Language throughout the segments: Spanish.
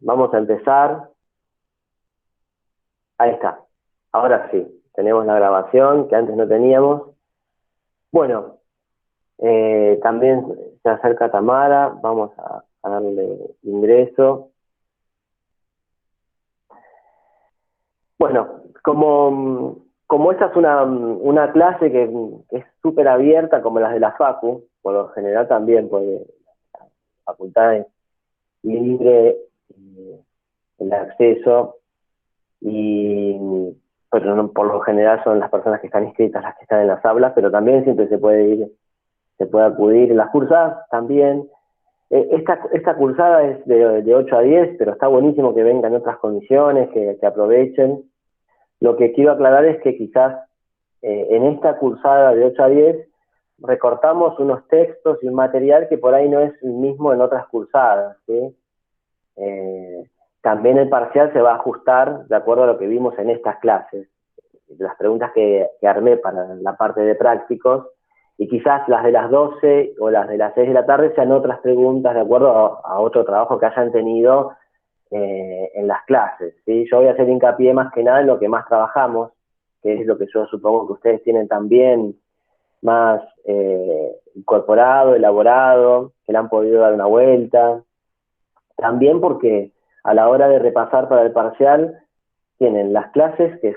Vamos a empezar. Ahí está. Ahora sí, tenemos la grabación que antes no teníamos. Bueno, también se acerca Tamara. Vamos a darle ingreso. Bueno, como esta es una clase que es súper abierta, como las de la Facu, por lo general también, pues la facultad es libre el acceso, pero no, por lo general son las personas que están inscritas las que están en las aulas, pero también siempre se puede ir, se puede acudir. En las cursadas también. Esta cursada es de 8 a 10, pero está buenísimo que vengan en otras condiciones, que aprovechen. Lo que quiero aclarar es que quizás en esta cursada de 8 a 10 recortamos unos textos y un material que por ahí no es el mismo en otras cursadas, ¿sí? También el parcial se va a ajustar de acuerdo a lo que vimos en estas clases, las preguntas que armé para la parte de prácticos, y quizás las de las 12 o las de las 6 de la tarde sean otras preguntas de acuerdo a otro trabajo que hayan tenido en las clases, ¿sí? Yo voy a hacer hincapié más que nada en lo que más trabajamos, que es lo que yo supongo que ustedes tienen también más incorporado, elaborado, que le han podido dar una vuelta. También porque a la hora de repasar para el parcial tienen las clases que es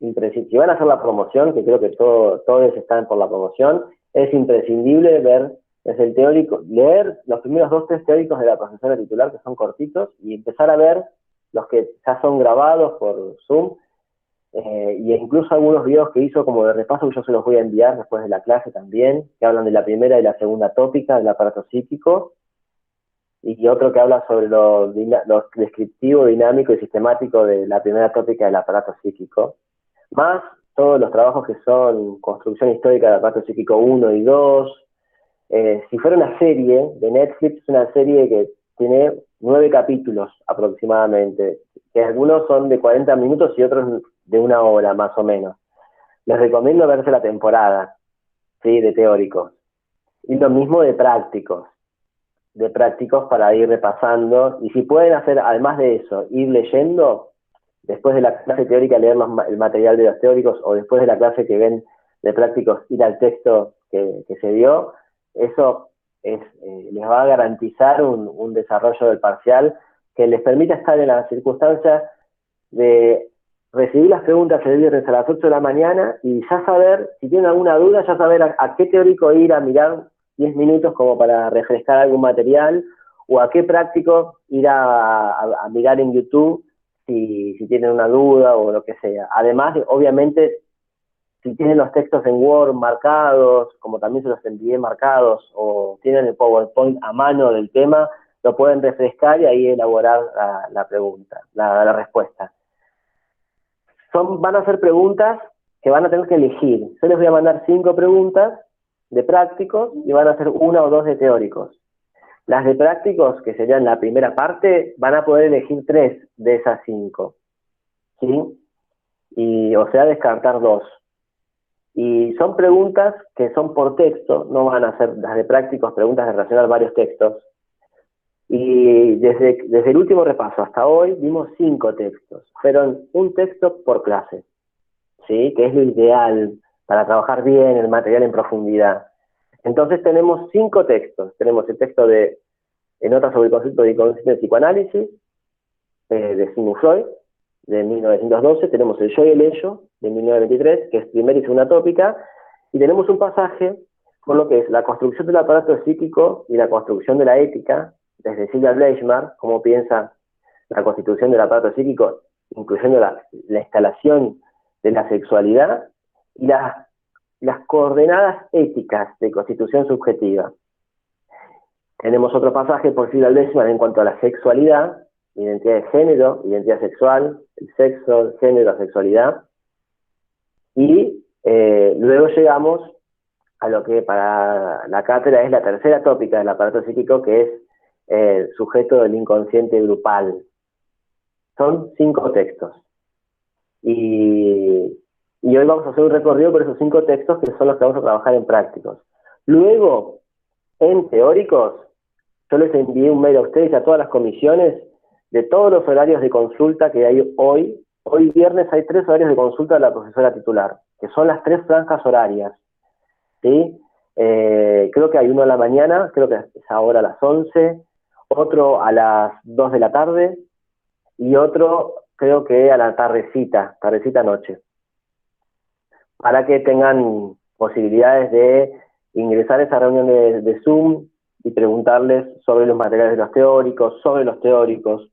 imprescindible. Si van a hacer la promoción, que creo que todos están por la promoción, es imprescindible ver desde el teórico, leer los primeros 2-3 teóricos de la profesora titular, que son cortitos, y empezar a ver los que ya son grabados por Zoom, y incluso algunos videos que hizo como de repaso, que yo se los voy a enviar después de la clase también, que hablan de la primera y la segunda tópica del aparato psíquico, y otro que habla sobre lo descriptivo, dinámico y sistemático de la primera tópica del aparato psíquico, más todos los trabajos que son construcción histórica del aparato psíquico 1 y 2. Si fuera una serie de Netflix, es una serie que tiene 9 capítulos aproximadamente, que algunos son de 40 minutos y otros de 1 hora más o menos. Les recomiendo verse la temporada, ¿sí?, de teóricos. Y lo mismo de prácticos para ir repasando, y si pueden hacer, además de eso, ir leyendo, después de la clase teórica leer el material de los teóricos, o después de la clase que ven de prácticos ir al texto que se dio, eso les va a garantizar un desarrollo del parcial que les permita estar en las circunstancias de recibir las preguntas el viernes a las 8 de la mañana y ya saber, si tienen alguna duda, ya saber a qué teórico ir a mirar 10 minutos como para refrescar algún material, o a qué práctico ir a mirar en YouTube si tienen una duda o lo que sea. Además, obviamente, si tienen los textos en Word marcados, como también se los envié marcados, o tienen el PowerPoint a mano del tema, lo pueden refrescar y ahí elaborar la pregunta, la respuesta. Van a ser preguntas que van a tener que elegir. Yo les voy a mandar 5 preguntas de prácticos y van a ser 1 o 2 de teóricos. Las de prácticos, que serían la primera parte, van a poder elegir 3 de esas 5, ¿sí? O sea, descartar 2. Y son preguntas que son por texto, no van a ser las de prácticos, preguntas de relacionar varios textos. Y desde el último repaso hasta hoy vimos 5 textos. Fueron un texto por clase, ¿sí?, que es lo ideal para trabajar bien el material en profundidad. Entonces tenemos 5 textos. Tenemos el texto de Notas sobre el concepto de inconsciente en psicoanálisis, de Sigmund Freud, de 1912. Tenemos el yo y el ello, de 1923, que es primera y segunda tópica. Y tenemos un pasaje por lo que es la construcción del aparato psíquico y la construcción de la ética, desde Silvia Bleichmar, cómo piensa la constitución del aparato psíquico, incluyendo la instalación de la sexualidad y las coordenadas éticas de constitución subjetiva. Tenemos otro pasaje por Silvia Bleichmar en cuanto a la sexualidad, identidad de género, identidad sexual, el sexo, el género, la sexualidad. Y luego llegamos a lo que para la cátedra es la tercera tópica del aparato psíquico, que es el sujeto del inconsciente grupal. Son 5 textos. Y hoy vamos a hacer un recorrido por esos 5 textos, que son los que vamos a trabajar en prácticos. Luego, en teóricos, yo les envié un mail a ustedes y a todas las comisiones de todos los horarios de consulta que hay hoy. Hoy viernes hay 3 horarios de consulta de la profesora titular, que son las 3 franjas horarias, ¿sí? Creo que hay uno a la mañana, creo que es ahora a las 11, otro a las 2 de la tarde, y otro creo que a la tardecita noche, para que tengan posibilidades de ingresar a esa reunión de Zoom y preguntarles sobre los materiales de los teóricos, sobre los teóricos,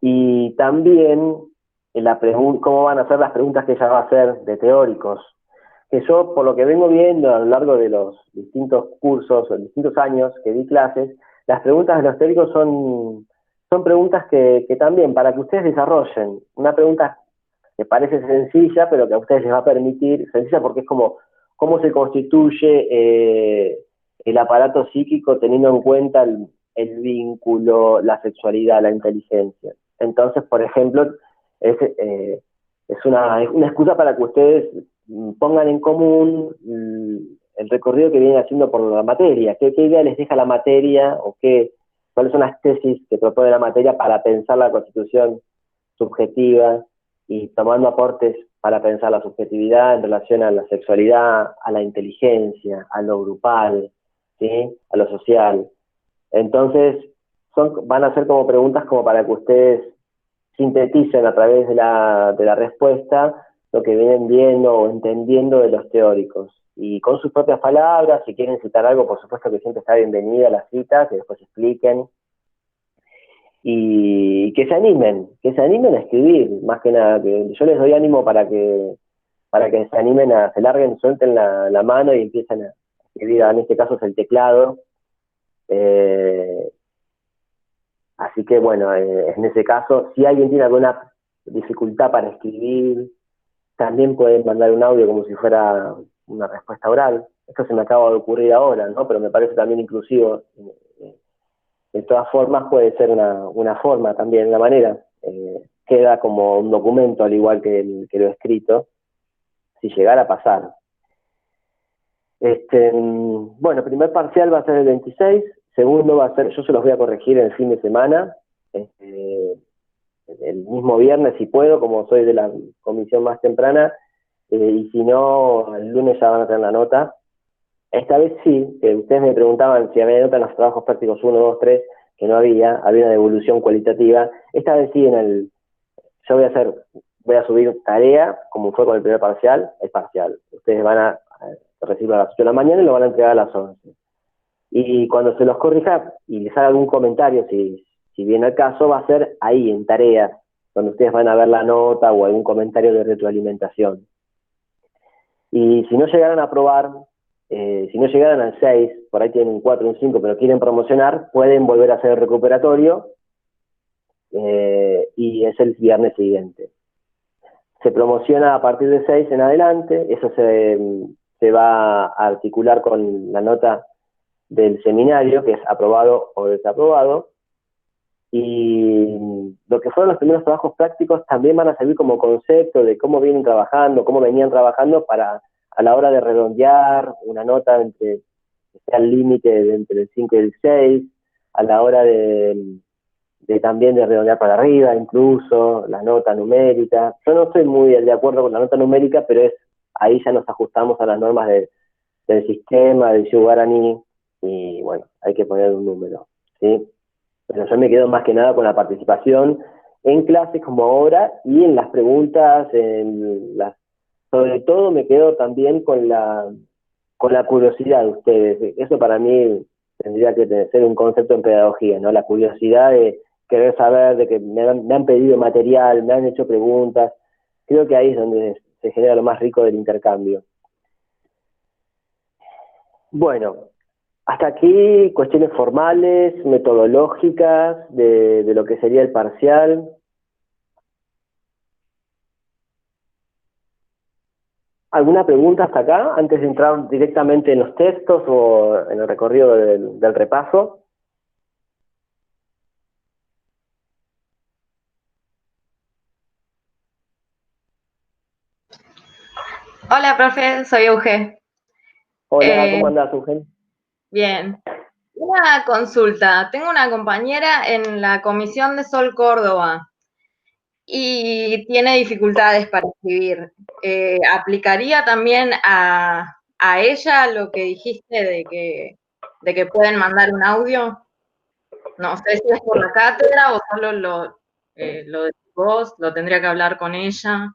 y también cómo van a ser las preguntas que ella va a hacer de teóricos, que yo, por lo que vengo viendo a lo largo de los distintos cursos o distintos años que di clases, las preguntas de los teóricos son preguntas que también, para que ustedes desarrollen, una pregunta que parece sencilla, pero que a ustedes les va a permitir, sencilla porque es como, cómo se constituye el aparato psíquico teniendo en cuenta el vínculo, la sexualidad, la inteligencia. Entonces, por ejemplo, es una excusa para que ustedes pongan en común el recorrido que vienen haciendo por la materia, qué idea les deja la materia, o cuáles son las tesis que propone la materia para pensar la constitución subjetiva, y tomando aportes para pensar la subjetividad en relación a la sexualidad, a la inteligencia, a lo grupal, ¿sí? A lo social. Entonces, van a ser como preguntas como para que ustedes sinteticen a través de la respuesta lo que vienen viendo o entendiendo de los teóricos. Y con sus propias palabras, si quieren citar algo, por supuesto que siempre está bienvenida a la cita, que después expliquen. Y que se animen a escribir, más que nada, que yo les doy ánimo para que se animen se larguen, suelten la mano y empiecen a escribir. En este caso es el teclado. Así que bueno, en ese caso, si alguien tiene alguna dificultad para escribir, también pueden mandar un audio como si fuera una respuesta oral. Esto se me acaba de ocurrir ahora, ¿no? Pero me parece también inclusivo. De todas formas puede ser una forma también, una manera. Queda como un documento al igual que lo escrito, si llegara a pasar. Bueno, primer parcial va a ser el 26, segundo va a ser, yo se los voy a corregir en el fin de semana, el mismo viernes si puedo, como soy de la comisión más temprana, y si no, el lunes ya van a tener la nota. Esta vez sí, que ustedes me preguntaban si había nota en los trabajos prácticos 1, 2, 3, que no había una devolución cualitativa. Esta vez sí, yo voy a subir tarea, como fue con el primer parcial, es parcial. Ustedes van a recibirlo a las 8 de la mañana y lo van a entregar a las 11. Y cuando se los corrija y les haga algún comentario, si viene el caso, va a ser ahí, en tareas, donde ustedes van a ver la nota o algún comentario de retroalimentación. Y si no llegaran a aprobar, si no llegaran al 6, por ahí tienen un 4, un 5, pero quieren promocionar, pueden volver a hacer el recuperatorio, y es el viernes siguiente. Se promociona a partir de 6 en adelante, eso se va a articular con la nota del seminario, que es aprobado o desaprobado, y lo que fueron los primeros trabajos prácticos también van a servir como concepto de cómo vienen trabajando, cómo venían trabajando para, a la hora de redondear una nota que sea el límite entre el 5 y el 6, a la hora también de redondear para arriba, incluso la nota numérica. Yo no estoy muy de acuerdo con la nota numérica, pero ahí ya nos ajustamos a las normas del sistema, del Yugarani, y bueno, hay que poner un número, ¿sí? Pero yo me quedo más que nada con la participación en clases como ahora y en las preguntas, sobre todo me quedo también con la curiosidad de ustedes. Eso para mí tendría que ser un concepto en pedagogía, ¿no? La curiosidad de querer saber, de que me han pedido material, me han hecho preguntas. Creo que ahí es donde se genera lo más rico del intercambio. Bueno, hasta aquí cuestiones formales, metodológicas, de lo que sería el parcial. ¿Alguna pregunta hasta acá, antes de entrar directamente en los textos o en el recorrido del repaso? Hola, profe, soy Euge. Hola, ¿cómo andás, Eugen? Bien. Una consulta. Tengo una compañera en la comisión de Sol Córdoba y tiene dificultades para escribir. ¿Aplicaría también a ella lo que dijiste de que pueden mandar un audio? No sé si es por la cátedra o solo lo de vos, lo tendría que hablar con ella.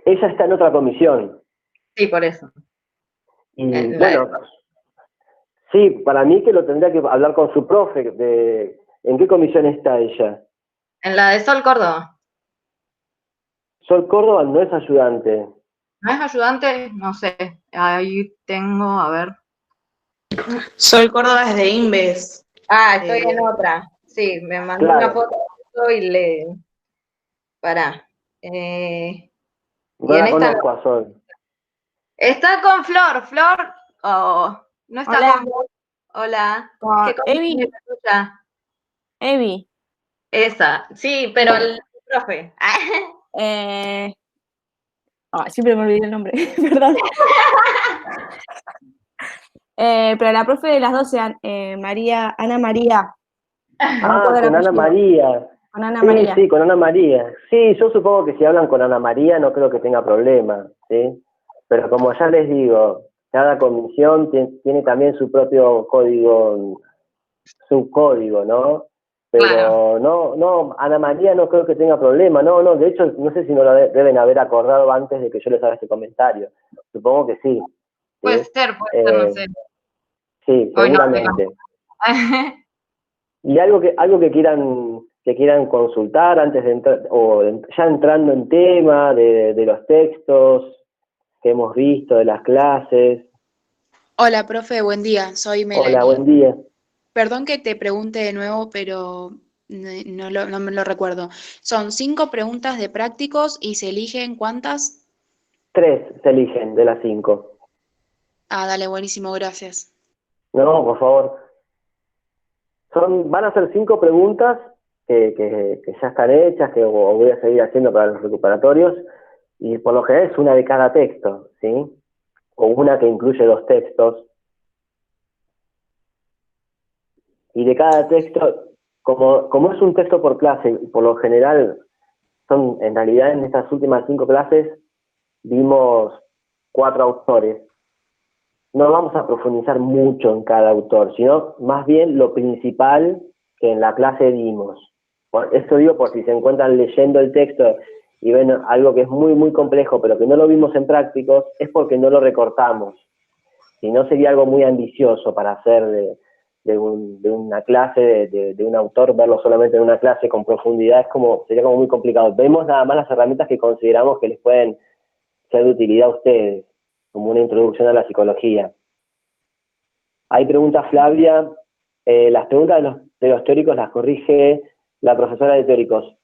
Ella está en otra comisión. Sí, por eso. Y bueno, sí, para mí que lo tendría que hablar con su profe. ¿En qué comisión está ella? En la de Sol Córdoba. Sol Córdoba no es ayudante. ¿No es ayudante? No sé. Ahí tengo, a ver. Sol Córdoba es de Inves. Ah, estoy en otra. Sí, me mandó una foto y le. Pará. No Y en la esta. conozco a Sol. Está con Flor. Flor. Oh, no está Hola. con vos. Hola. Con ¿Qué comisión es la tuya? Evi. Esa. Sí, pero el profe. Siempre me olvidé el nombre, perdón. Pero la profe de las 12, Ana María. Con Ana María. Con Ana María. Sí, con Ana María. Sí, yo supongo que si hablan con Ana María no creo que tenga problema, ¿sí? Pero como ya les digo, cada comisión tiene también su propio código, su código, ¿no? Pero Claro. no, Ana María no creo que tenga problema, no, de hecho no sé si no lo deben haber acordado antes de que yo les haga este comentario. Supongo que sí. Puede ser, no sé. Sí, seguramente. Y algo que quieran consultar antes de entrar, o ya entrando en tema de los textos que hemos visto, de las clases. Hola, profe, buen día. Soy Melanie. Hola, buen día. Perdón que te pregunte de nuevo, pero no me lo recuerdo. Son 5 preguntas de prácticos y se eligen ¿cuántas? 3 se eligen de las 5. Ah, dale, buenísimo, gracias. No, por favor. Van a ser 5 preguntas que ya están hechas, que voy a seguir haciendo para los recuperatorios, y por lo general es una de cada texto, ¿sí? O una que incluye 2 textos. Y de cada texto, como es un texto por clase, y por lo general en realidad en estas últimas 5 clases vimos 4 autores. No vamos a profundizar mucho en cada autor, sino más bien lo principal que en la clase vimos. Esto digo por si se encuentran leyendo el texto y ven algo que es muy, muy complejo, pero que no lo vimos en prácticos, es porque no lo recortamos. Si no, sería algo muy ambicioso para hacer de una clase, de un autor, verlo solamente en una clase con profundidad, sería como muy complicado. Vemos nada más las herramientas que consideramos que les pueden ser de utilidad a ustedes, como una introducción a la psicología. Hay preguntas, Flavia. Las preguntas de los teóricos las corrige la profesora de teóricos.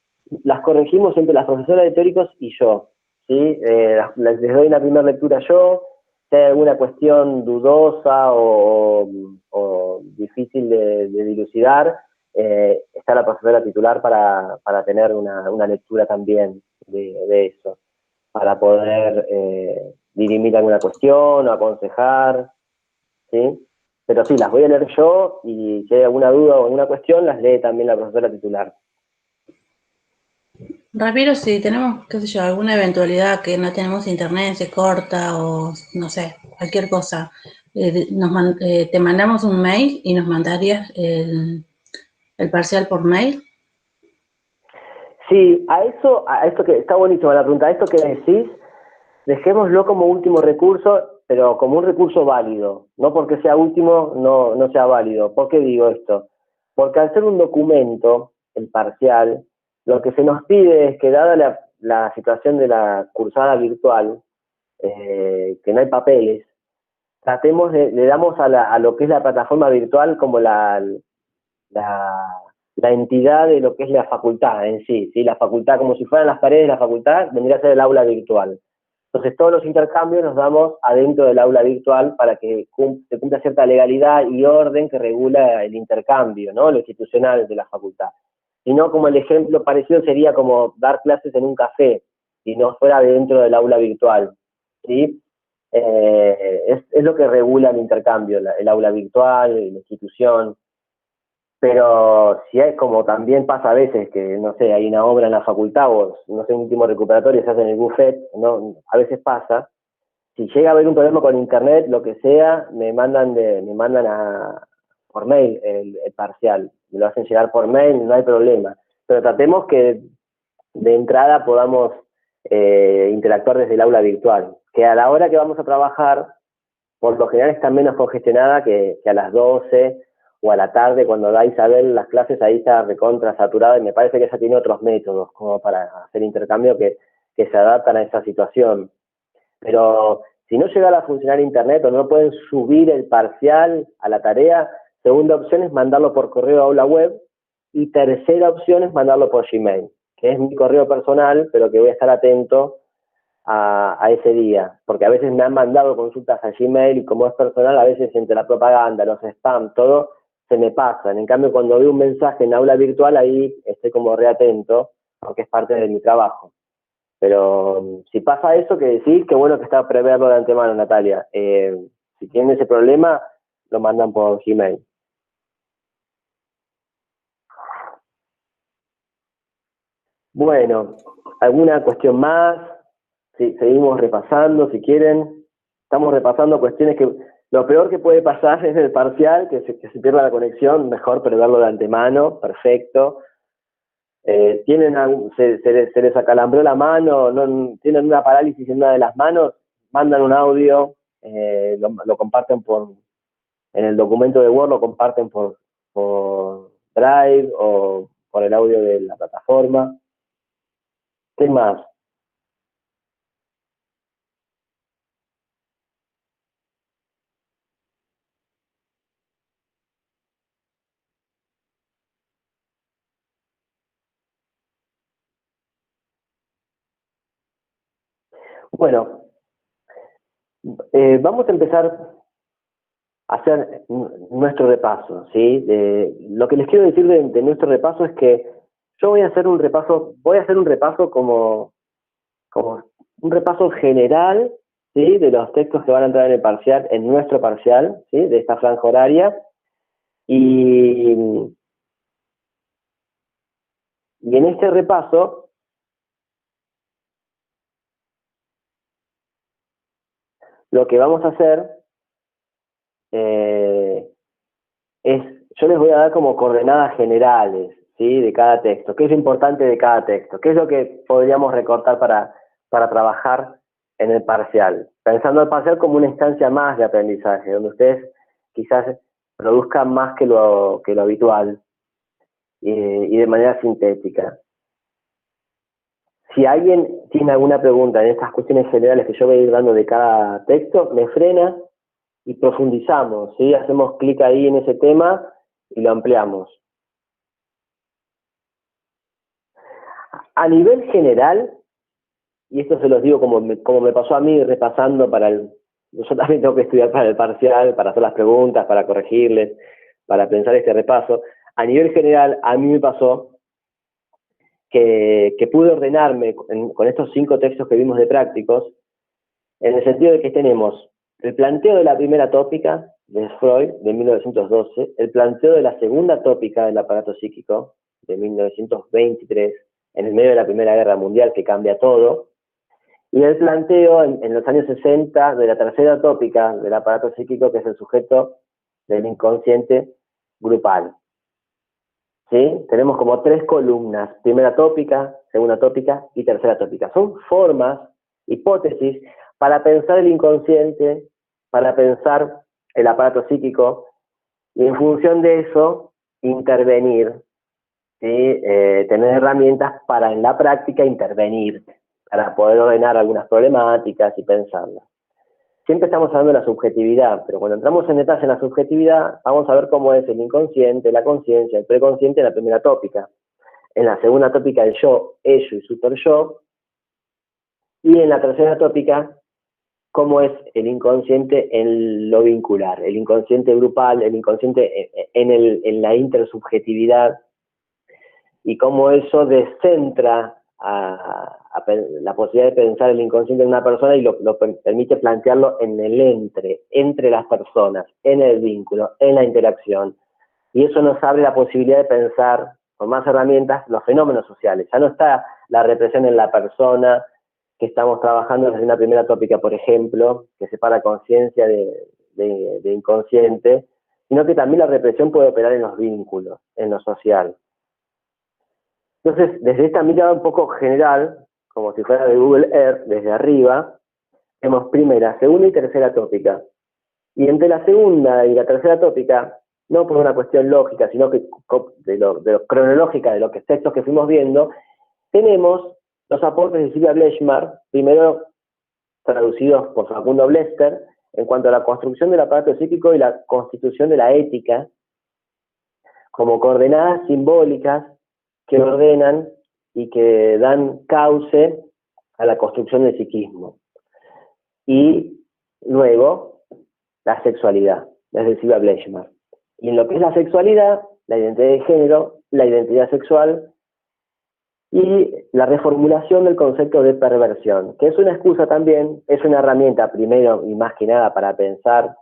Las corregimos entre la profesora de teóricos y yo, ¿sí? Les doy una primera lectura yo. Si hay alguna cuestión dudosa o difícil de dilucidar, está la profesora titular para tener una lectura también de eso, para poder dirimir alguna cuestión o aconsejar, ¿sí? Pero sí, las voy a leer yo y si hay alguna duda o alguna cuestión, las lee también la profesora titular. Ramiro, si tenemos, qué sé yo, alguna eventualidad que no tenemos internet, se corta o no sé, cualquier cosa, te mandamos un mail y nos mandarías el parcial por mail. Sí, a esto que está buenísima la pregunta, a esto que decís, dejémoslo como último recurso, pero como un recurso válido, no porque sea último no sea válido. ¿Por qué digo esto? Porque al ser un documento, el parcial, lo que se nos pide es que dada la situación de la cursada virtual, que no hay papeles, le damos a lo que es la plataforma virtual como la entidad de lo que es la facultad en sí, ¿sí? La facultad, como si fueran las paredes de la facultad, vendría a ser el aula virtual. Entonces todos los intercambios los damos adentro del aula virtual para que se cumpla cierta legalidad y orden que regula el intercambio, ¿no? Lo institucional de la facultad. Si no, como el ejemplo parecido sería como dar clases en un café, si no fuera dentro del aula virtual, ¿sí? es lo que regula el intercambio, el aula virtual, la institución. Pero si hay, como también pasa a veces, que no sé, hay una obra en la facultad o no sé, un último recuperatorio se hace en el buffet, ¿no? A veces pasa. Si llega a haber un problema con internet, lo que sea, me mandan por mail el parcial. Me lo hacen llegar por mail, no hay problema. Pero tratemos que de entrada podamos interactuar desde el aula virtual. Que a la hora que vamos a trabajar, por lo general está menos congestionada que a las 12 o a la tarde, cuando da Isabel las clases, ahí está recontra saturada, y me parece que ella tiene otros métodos como para hacer intercambio que se adaptan a esa situación. Pero si no llega a funcionar internet o no pueden subir el parcial a la tarea, segunda opción es mandarlo por correo a aula web, y tercera opción es mandarlo por Gmail, que es mi correo personal, pero que voy a estar atento a ese día, porque a veces me han mandado consultas a Gmail y como es personal, a veces entre la propaganda, los spam, todo, se me pasan. En cambio, cuando veo un mensaje en aula virtual, ahí estoy como reatento, aunque es parte de mi trabajo. Pero si pasa eso, que decís, qué bueno que está preverlo de antemano, Natalia. Si tienen ese problema, lo mandan por Gmail. Bueno, ¿alguna cuestión más? Sí, seguimos repasando, si quieren. Estamos repasando cuestiones que... Lo peor que puede pasar es el parcial, que se pierda la conexión, mejor preverlo de antemano, perfecto. Se les acalambró la mano, no, tienen una parálisis en una de las manos, mandan un audio, lo comparten en el documento de Word, lo comparten por Drive o por el audio de la plataforma. ¿Qué más? Bueno, vamos a empezar a hacer nuestro repaso, ¿sí? Lo que les quiero decir de nuestro repaso es que yo voy a hacer un repaso como un repaso general, ¿sí? De los textos que van a entrar en el parcial, en nuestro parcial, ¿sí? De esta franja horaria, y en este repaso lo que vamos a hacer yo les voy a dar como coordenadas generales, ¿sí? De cada texto. ¿Qué es lo importante de cada texto? ¿Qué es lo que podríamos recortar para trabajar en el parcial? Pensando el parcial como una instancia más de aprendizaje, donde ustedes quizás produzcan más que lo habitual y de manera sintética. Si alguien tiene alguna pregunta en estas cuestiones generales que yo voy a ir dando de cada texto, me frena y profundizamos, ¿sí? Hacemos clic ahí en ese tema y lo ampliamos. A nivel general, y esto se los digo como me pasó a mí repasando yo también tengo que estudiar para el parcial, para hacer las preguntas, para corregirles, para pensar este repaso. A nivel general, a mí me pasó que pude ordenarme con estos 5 textos que vimos de prácticos, en el sentido de que tenemos el planteo de la primera tópica de Freud, de 1912, el planteo de la segunda tópica del aparato psíquico, de 1923, en el medio de la Primera Guerra Mundial, que cambia todo, y el planteo en los años 60 de la tercera tópica del aparato psíquico, que es el sujeto del inconsciente grupal. ¿Sí? Tenemos como 3 columnas, primera tópica, segunda tópica y tercera tópica. Son formas, hipótesis, para pensar el inconsciente, para pensar el aparato psíquico, y en función de eso, intervenir, ¿sí? Tener herramientas para en la práctica intervenir, para poder ordenar algunas problemáticas y pensarlas. Siempre estamos hablando de la subjetividad, pero cuando entramos en detalle en la subjetividad, vamos a ver cómo es el inconsciente, la conciencia, el preconsciente en la primera tópica. En la segunda tópica, el yo, ello y superyo. Y en la tercera tópica, cómo es el inconsciente en lo vincular, el inconsciente grupal, el inconsciente en la intersubjetividad, y cómo eso descentra la posibilidad de pensar el inconsciente en una persona y lo permite plantearlo en el entre las personas, en el vínculo, en la interacción. Y eso nos abre la posibilidad de pensar con más herramientas los fenómenos sociales. Ya no está la represión en la persona, que estamos trabajando desde una primera tópica, por ejemplo, que separa conciencia de inconsciente, sino que también la represión puede operar en los vínculos, en lo social. Entonces, desde esta mirada un poco general, como si fuera de Google Earth, desde arriba, vemos primera, segunda y tercera tópica. Y entre la segunda y la tercera tópica, no por una cuestión lógica, sino que de lo cronológica, de los textos que fuimos viendo, tenemos los aportes de Silvia Bleichmar, primero traducidos por Facundo Blester, en cuanto a la construcción del aparato psíquico y la constitución de la ética, como coordenadas simbólicas que ordenan y que dan cauce a la construcción del psiquismo. Y luego, la sexualidad, desde Silvia Bleichmar. Y en lo que es la sexualidad, la identidad de género, la identidad sexual y la reformulación del concepto de perversión, que es una excusa también, es una herramienta primero y más que nada para pensar,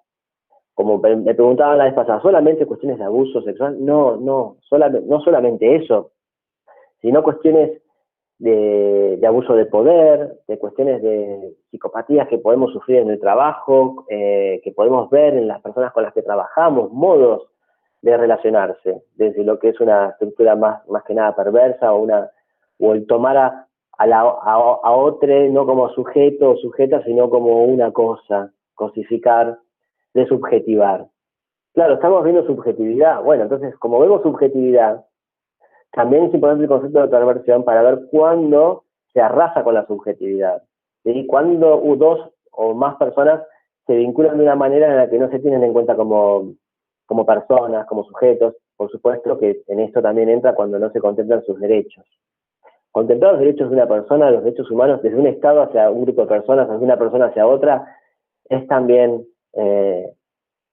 como me preguntaban la vez pasada, ¿solamente cuestiones de abuso sexual? No solamente eso, sino cuestiones de abuso de poder, de cuestiones de psicopatías que podemos sufrir en el trabajo, que podemos ver en las personas con las que trabajamos, modos de relacionarse, desde lo que es una estructura más que nada perversa, o el tomar a otro no como sujeto o sujeta, sino como una cosa, cosificar, desubjetivar. Claro, estamos viendo subjetividad. Bueno, entonces, como vemos subjetividad, también es importante el concepto de perversión para ver cuándo se arrasa con la subjetividad. ¿Sí? Cuándo dos o más personas se vinculan de una manera en la que no se tienen en cuenta como personas, como sujetos. Por supuesto que en esto también entra cuando no se contemplan sus derechos. Contemplar los derechos de una persona, los derechos humanos, desde un Estado hacia un grupo de personas, desde una persona hacia otra, es también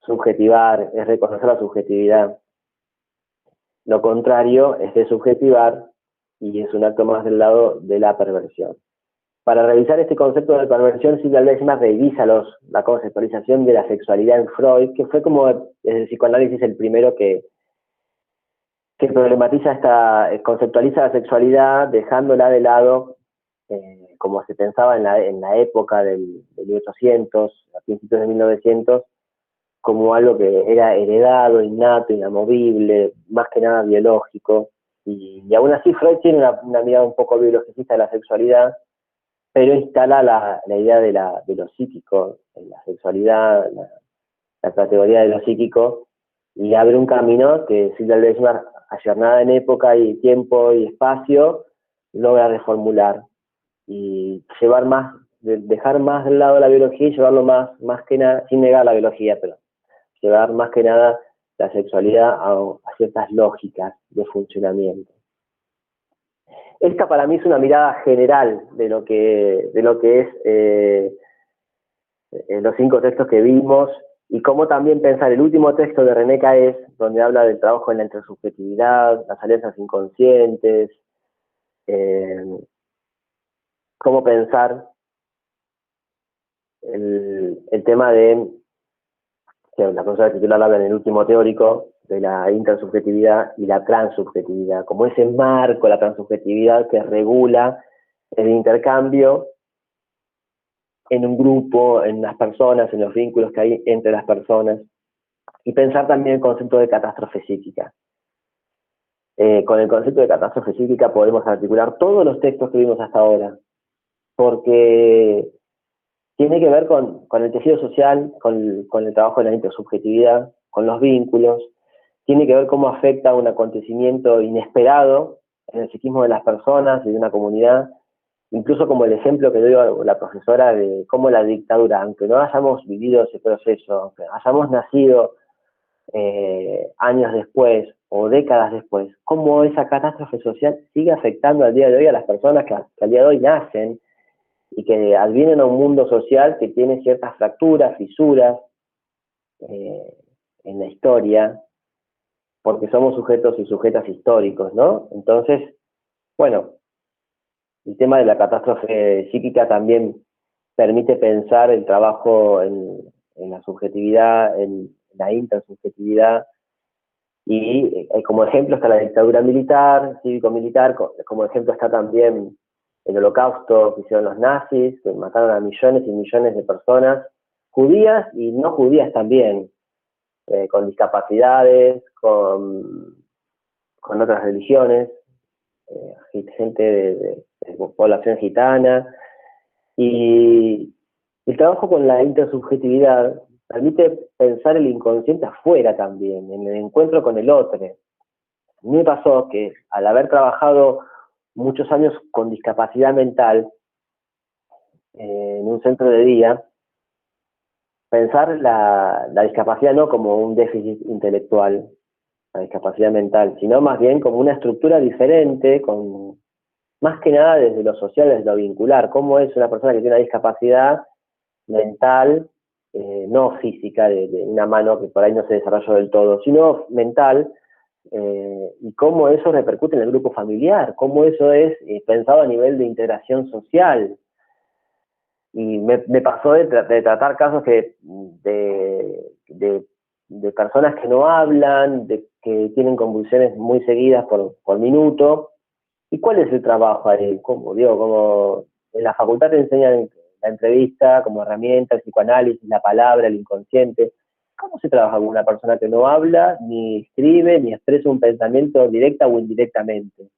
subjetivar, es reconocer la subjetividad. Lo contrario es desubjetivar y es un acto más del lado de la perversión. Para revisar este concepto de perversión, Silvia Bleichmar revisa la conceptualización de la sexualidad en Freud, que fue como desde el psicoanálisis el primero que problematiza conceptualiza la sexualidad dejándola de lado, como se pensaba en la época del 1800, a principios de 1900, como algo que era heredado, innato, inamovible, más que nada biológico. Y aún así Freud tiene una mirada un poco biologicista de la sexualidad, pero instala la idea de lo psíquico, en la sexualidad, la categoría de lo psíquico, y abre un camino que Silvia Bleichmar, ayornada en época y tiempo y espacio, logra reformular y dejar más del lado la biología y llevarlo más que nada, sin negar la biología, pero llevar más que nada la sexualidad a ciertas lógicas de funcionamiento. Esta para mí es una mirada general de lo que es los 5 textos que vimos, y cómo también pensar el último texto de René Caes, donde habla del trabajo en la intersubjetividad, las alianzas inconscientes, cómo pensar el tema de, que la profesora titular habla en el último teórico, de la intersubjetividad y la transsubjetividad, como ese marco, la transsubjetividad que regula el intercambio en un grupo, en las personas, en los vínculos que hay entre las personas, y pensar también el concepto de catástrofe psíquica. Con el concepto de catástrofe psíquica podemos articular todos los textos que vimos hasta ahora, porque tiene que ver con el tejido social, con el trabajo de la intersubjetividad, con los vínculos, tiene que ver cómo afecta un acontecimiento inesperado en el psiquismo de las personas y de una comunidad, incluso como el ejemplo que dio la profesora de cómo la dictadura, aunque no hayamos vivido ese proceso, aunque hayamos nacido años después o décadas después, cómo esa catástrofe social sigue afectando al día de hoy a las personas que al día de hoy nacen y que advienen a un mundo social que tiene ciertas fracturas, fisuras en la historia, porque somos sujetos y sujetas históricos, ¿no? Entonces, bueno, el tema de la catástrofe psíquica también permite pensar el trabajo en la subjetividad, en la intersubjetividad, y como ejemplo está la dictadura militar, cívico-militar, como ejemplo está también el holocausto que hicieron los nazis, que mataron a millones y millones de personas, judías y no judías también, con discapacidades, con otras religiones, gente de población gitana, y el trabajo con la intersubjetividad permite pensar el inconsciente afuera también, en el encuentro con el otro. A mí me pasó que al haber trabajado muchos años con discapacidad mental en un centro de día, pensar la discapacidad no como un déficit intelectual, la discapacidad mental, sino más bien como una estructura diferente, con más que nada desde lo social, desde lo vincular, cómo es una persona que tiene una discapacidad mental, no física, de una mano que por ahí no se desarrolló del todo, sino mental, y cómo eso repercute en el grupo familiar, cómo eso es pensado a nivel de integración social. Y me pasó de tratar casos de personas que no hablan, que tienen convulsiones muy seguidas por minuto. ¿Y cuál es el trabajo ahí? Como en la facultad te enseñan la entrevista como herramienta, el psicoanálisis, la palabra, el inconsciente. ¿Cómo se trabaja con una persona que no habla, ni escribe, ni expresa un pensamiento directa o indirectamente?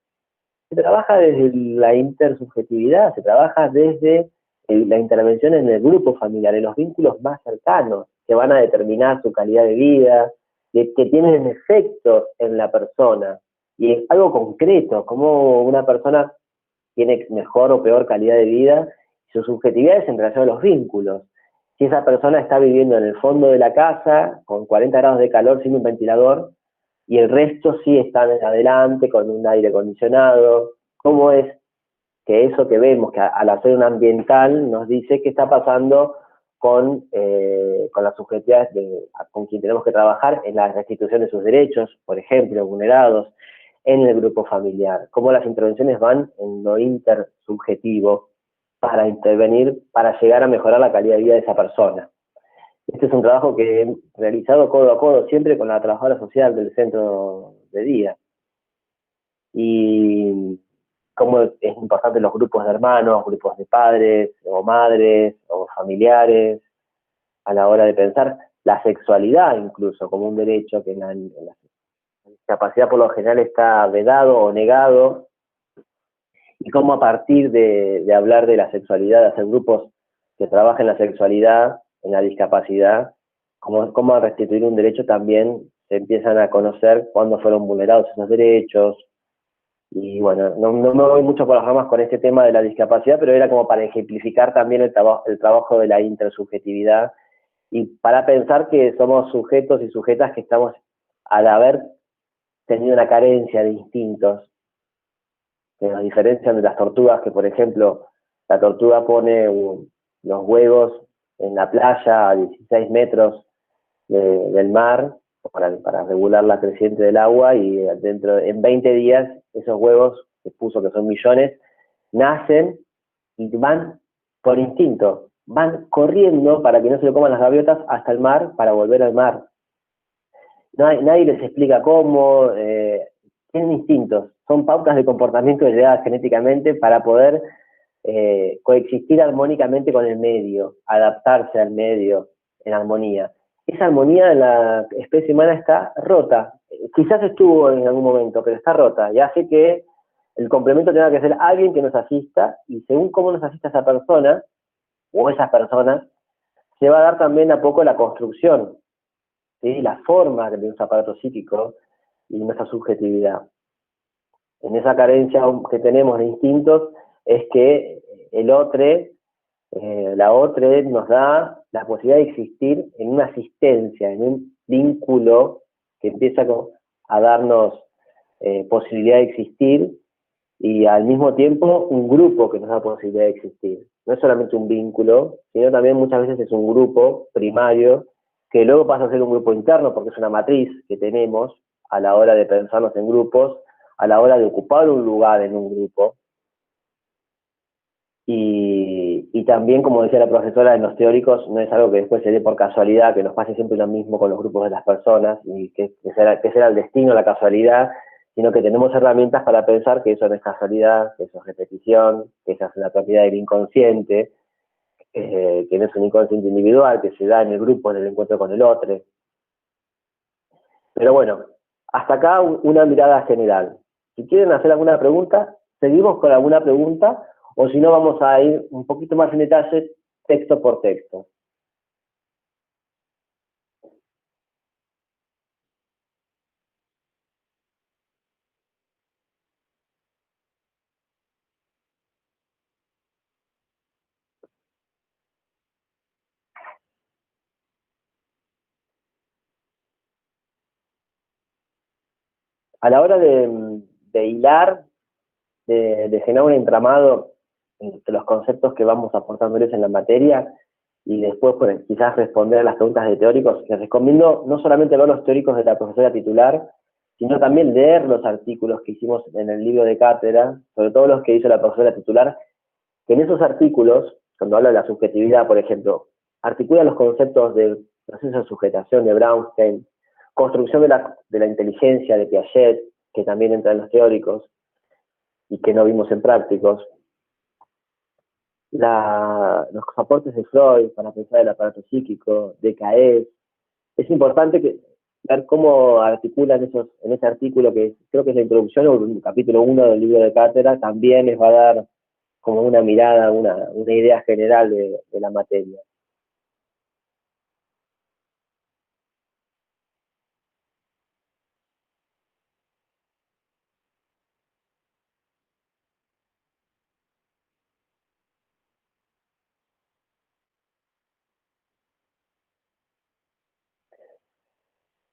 Se trabaja desde la intersubjetividad, se trabaja desde la intervención en el grupo familiar, en los vínculos más cercanos, que van a determinar su calidad de vida, que tienen efecto en la persona. Y es algo concreto, como una persona tiene mejor o peor calidad de vida, su subjetividad es en relación a los vínculos. Si esa persona está viviendo en el fondo de la casa, con 40 grados de calor sin un ventilador, y el resto sí están adelante con un aire acondicionado, ¿cómo es que eso que vemos, que al hacer un ambiental nos dice qué está pasando con las subjetividades con quien tenemos que trabajar en la restitución de sus derechos, por ejemplo, vulnerados, en el grupo familiar? Cómo las intervenciones van en lo intersubjetivo para intervenir, para llegar a mejorar la calidad de vida de esa persona. Este es un trabajo que he realizado codo a codo, siempre con la trabajadora social del centro de día. Y cómo es importante los grupos de hermanos, grupos de padres o madres o familiares, a la hora de pensar la sexualidad incluso como un derecho que en la discapacidad por lo general está vedado o negado, y cómo a partir de hablar de la sexualidad, de hacer grupos que trabajen la sexualidad en la discapacidad, cómo a restituir un derecho también se empiezan a conocer cuándo fueron vulnerados esos derechos. Y bueno, no me voy mucho por las ramas con este tema de la discapacidad, pero era como para ejemplificar también el trabajo de la intersubjetividad, y para pensar que somos sujetos y sujetas que estamos, al haber tenido una carencia de instintos que nos diferencian de las tortugas, que por ejemplo la tortuga pone los huevos en la playa a 16 metros del mar para regular la creciente del agua, y en 20 días esos huevos, que puso que son millones, nacen y van por instinto, van corriendo para que no se lo coman las gaviotas hasta el mar para volver al mar. Nadie les explica cómo, tienen instintos, son pautas de comportamiento heredadas genéticamente para poder coexistir armónicamente con el medio, adaptarse al medio en armonía. Esa armonía de la especie humana está rota, quizás estuvo en algún momento, pero está rota, y hace que el complemento tenga que ser alguien que nos asista, y según cómo nos asista esa persona, o esas personas, se va a dar también a poco la construcción, ¿sí? La forma de nuestro aparato psíquico y nuestra subjetividad. En esa carencia que tenemos de instintos es que el otro, la otra nos da la posibilidad de existir en una asistencia, en un vínculo que empieza a darnos posibilidad de existir, y al mismo tiempo un grupo que nos da posibilidad de existir. No es solamente un vínculo, sino también muchas veces es un grupo primario que luego pasa a ser un grupo interno, porque es una matriz que tenemos a la hora de pensarnos en grupos, a la hora de ocupar un lugar en un grupo. Y también, como decía la profesora, en los teóricos no es algo que después se dé por casualidad, que nos pase siempre lo mismo con los grupos de las personas, y que será el destino, la casualidad, sino que tenemos herramientas para pensar que eso no es casualidad, que eso es repetición, que esa es una propiedad del inconsciente, que no es un inconsciente individual, que se da en el grupo, en el encuentro con el otro. Pero bueno, hasta acá una mirada general. Si quieren hacer alguna pregunta, seguimos con alguna pregunta, o si no vamos a ir un poquito más en detalle, texto por texto. A la hora de hilar, de generar un entramado entre los conceptos que vamos aportándoles en la materia, y después pues, quizás responder a las preguntas de teóricos, les recomiendo no solamente ver los teóricos de la profesora titular, sino también leer los artículos que hicimos en el libro de cátedra, sobre todo los que hizo la profesora titular, que en esos artículos, cuando habla de la subjetividad, por ejemplo, articula los conceptos del proceso de sujetación de Brownstein, construcción de la inteligencia de Piaget, que también entra en los teóricos, y que no vimos en prácticos, los aportes de Freud para pensar el aparato psíquico, de Caes. Es importante ver cómo articulan en ese artículo, que creo que es la introducción o el capítulo 1 del libro de cátedra, también les va a dar como una mirada, una idea general de la materia.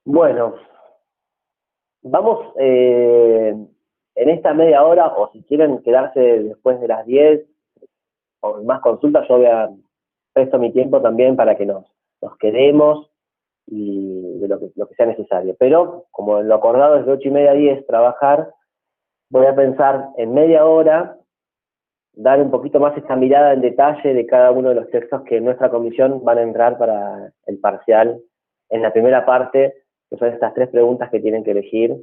Bueno, vamos en esta media hora, o si quieren quedarse después de las 10 o más consultas, yo presto mi tiempo también para que nos quedemos y de lo que sea necesario. Pero, como en lo acordado es de 8:30 a 10 trabajar, voy a pensar en media hora, dar un poquito más esta mirada en detalle de cada uno de los textos que en nuestra comisión van a entrar para el parcial en la primera parte, que son estas 3 preguntas que tienen que elegir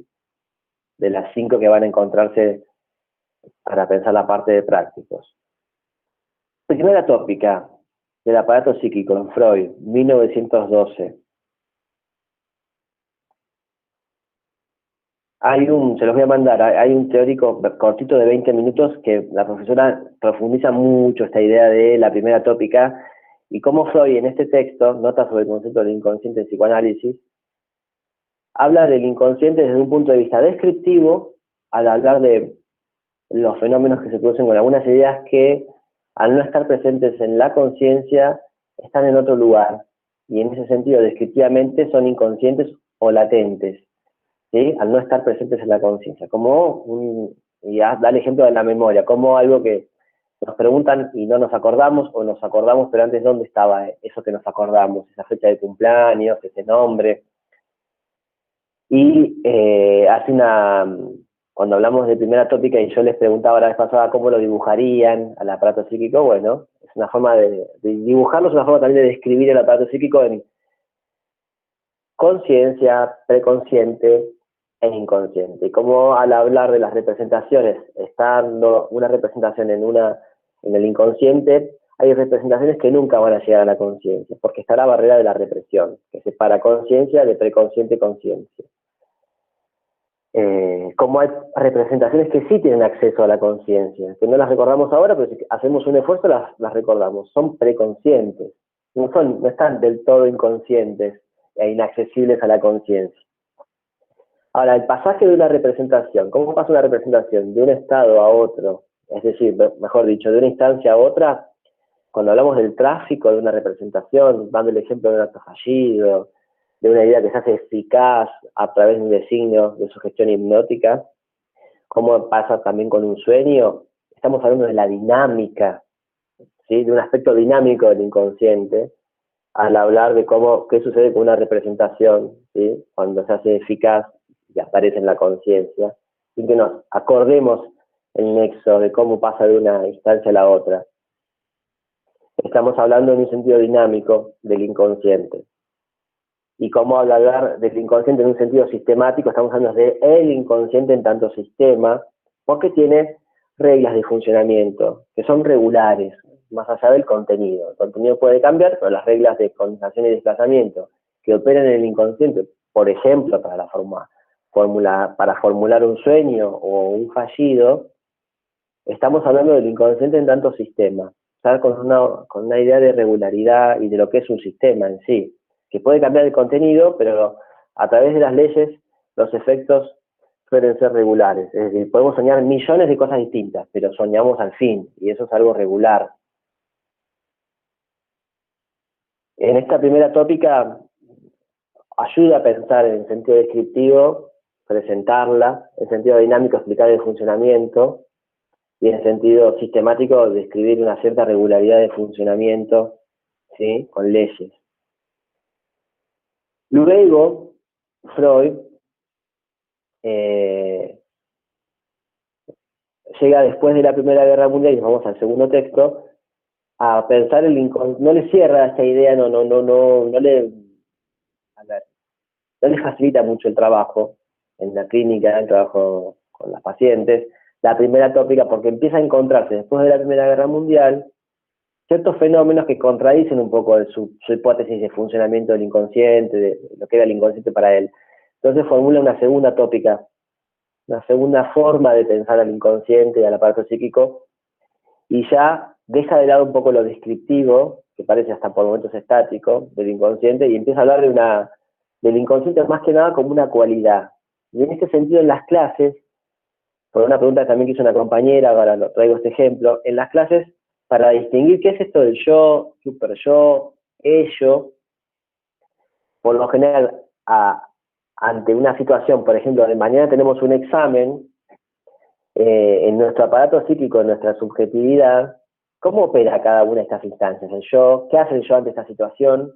de las 5 que van a encontrarse para pensar la parte de prácticos. Primera tópica del aparato psíquico en Freud, 1912. Se los voy a mandar, hay un teórico cortito de 20 minutos que la profesora profundiza mucho esta idea de la primera tópica, y cómo Freud en este texto, nota sobre el concepto del inconsciente en psicoanálisis, habla del inconsciente desde un punto de vista descriptivo, al hablar de los fenómenos que se producen con algunas ideas que, al no estar presentes en la conciencia, están en otro lugar, y en ese sentido, descriptivamente, son inconscientes o latentes, ¿sí? Al no estar presentes en la conciencia, y da el ejemplo de la memoria, como algo que nos preguntan y no nos acordamos, o nos acordamos, pero antes ¿dónde estaba eso que nos acordamos? Esa fecha de cumpleaños, ese nombre. Y cuando hablamos de primera tópica, y yo les preguntaba la vez pasada cómo lo dibujarían al aparato psíquico, bueno, es una forma de dibujarlo, es una forma también de describir el aparato psíquico en conciencia, preconsciente e inconsciente. Y como al hablar de las representaciones, estando una representación en el inconsciente, hay representaciones que nunca van a llegar a la conciencia, porque está la barrera de la represión, que separa conciencia de preconsciente conciencia. Como hay representaciones que sí tienen acceso a la conciencia, que no las recordamos ahora, pero si hacemos un esfuerzo las recordamos, son preconscientes, no están del todo inconscientes e inaccesibles a la conciencia. Ahora, el pasaje de una representación, ¿cómo pasa una representación de un estado a otro? Es decir, mejor dicho, de una instancia a otra, cuando hablamos del tráfico de una representación, dando el ejemplo de un acto fallido, de una idea que se hace eficaz a través de un designio de sugestión hipnótica, como pasa también con un sueño, estamos hablando de la dinámica, ¿sí? De un aspecto dinámico del inconsciente, al hablar de qué sucede con una representación, ¿sí? Cuando se hace eficaz y aparece en la conciencia, y que nos acordemos el nexo de cómo pasa de una instancia a la otra. estamos hablando en un sentido dinámico del inconsciente. Y cómo hablar del inconsciente en un sentido sistemático, estamos hablando de el inconsciente en tanto sistema, porque tiene reglas de funcionamiento que son regulares, más allá del contenido. El contenido puede cambiar, pero las reglas de condensación y desplazamiento que operan en el inconsciente, por ejemplo, para formular un sueño o un fallido, estamos hablando del inconsciente en tanto sistema, ¿sabes? Con una idea de regularidad y de lo que es un sistema en sí, que puede cambiar el contenido, pero a través de las leyes los efectos suelen ser regulares. Es decir, podemos soñar millones de cosas distintas, pero soñamos al fin, y eso es algo regular. En esta primera tópica ayuda a pensar en sentido descriptivo, presentarla, en sentido dinámico explicar el funcionamiento, y en sentido sistemático describir una cierta regularidad de funcionamiento, ¿sí? Con leyes. Luego, Freud llega después de la Primera Guerra Mundial, y vamos al segundo texto, a pensar el inconsciente. No le cierra esta idea, no le facilita mucho el trabajo en la clínica, el trabajo con las pacientes, la primera tópica, porque empieza a encontrarse después de la Primera Guerra Mundial ciertos fenómenos que contradicen un poco su hipótesis de funcionamiento del inconsciente, de lo que era el inconsciente para él. Entonces formula una segunda tópica, una segunda forma de pensar al inconsciente y al aparato psíquico, y ya deja de lado un poco lo descriptivo, que parece hasta por momentos estático, del inconsciente, y empieza a hablar del inconsciente más que nada como una cualidad. Y en este sentido, en las clases, por una pregunta que también que hizo una compañera, ahora lo traigo este ejemplo, en las clases, para distinguir qué es esto del yo, super yo, ello, por lo general, ante una situación, por ejemplo, de mañana tenemos un examen, en nuestro aparato psíquico, en nuestra subjetividad, ¿cómo opera cada una de estas instancias? El yo, ¿qué hace el yo ante esta situación?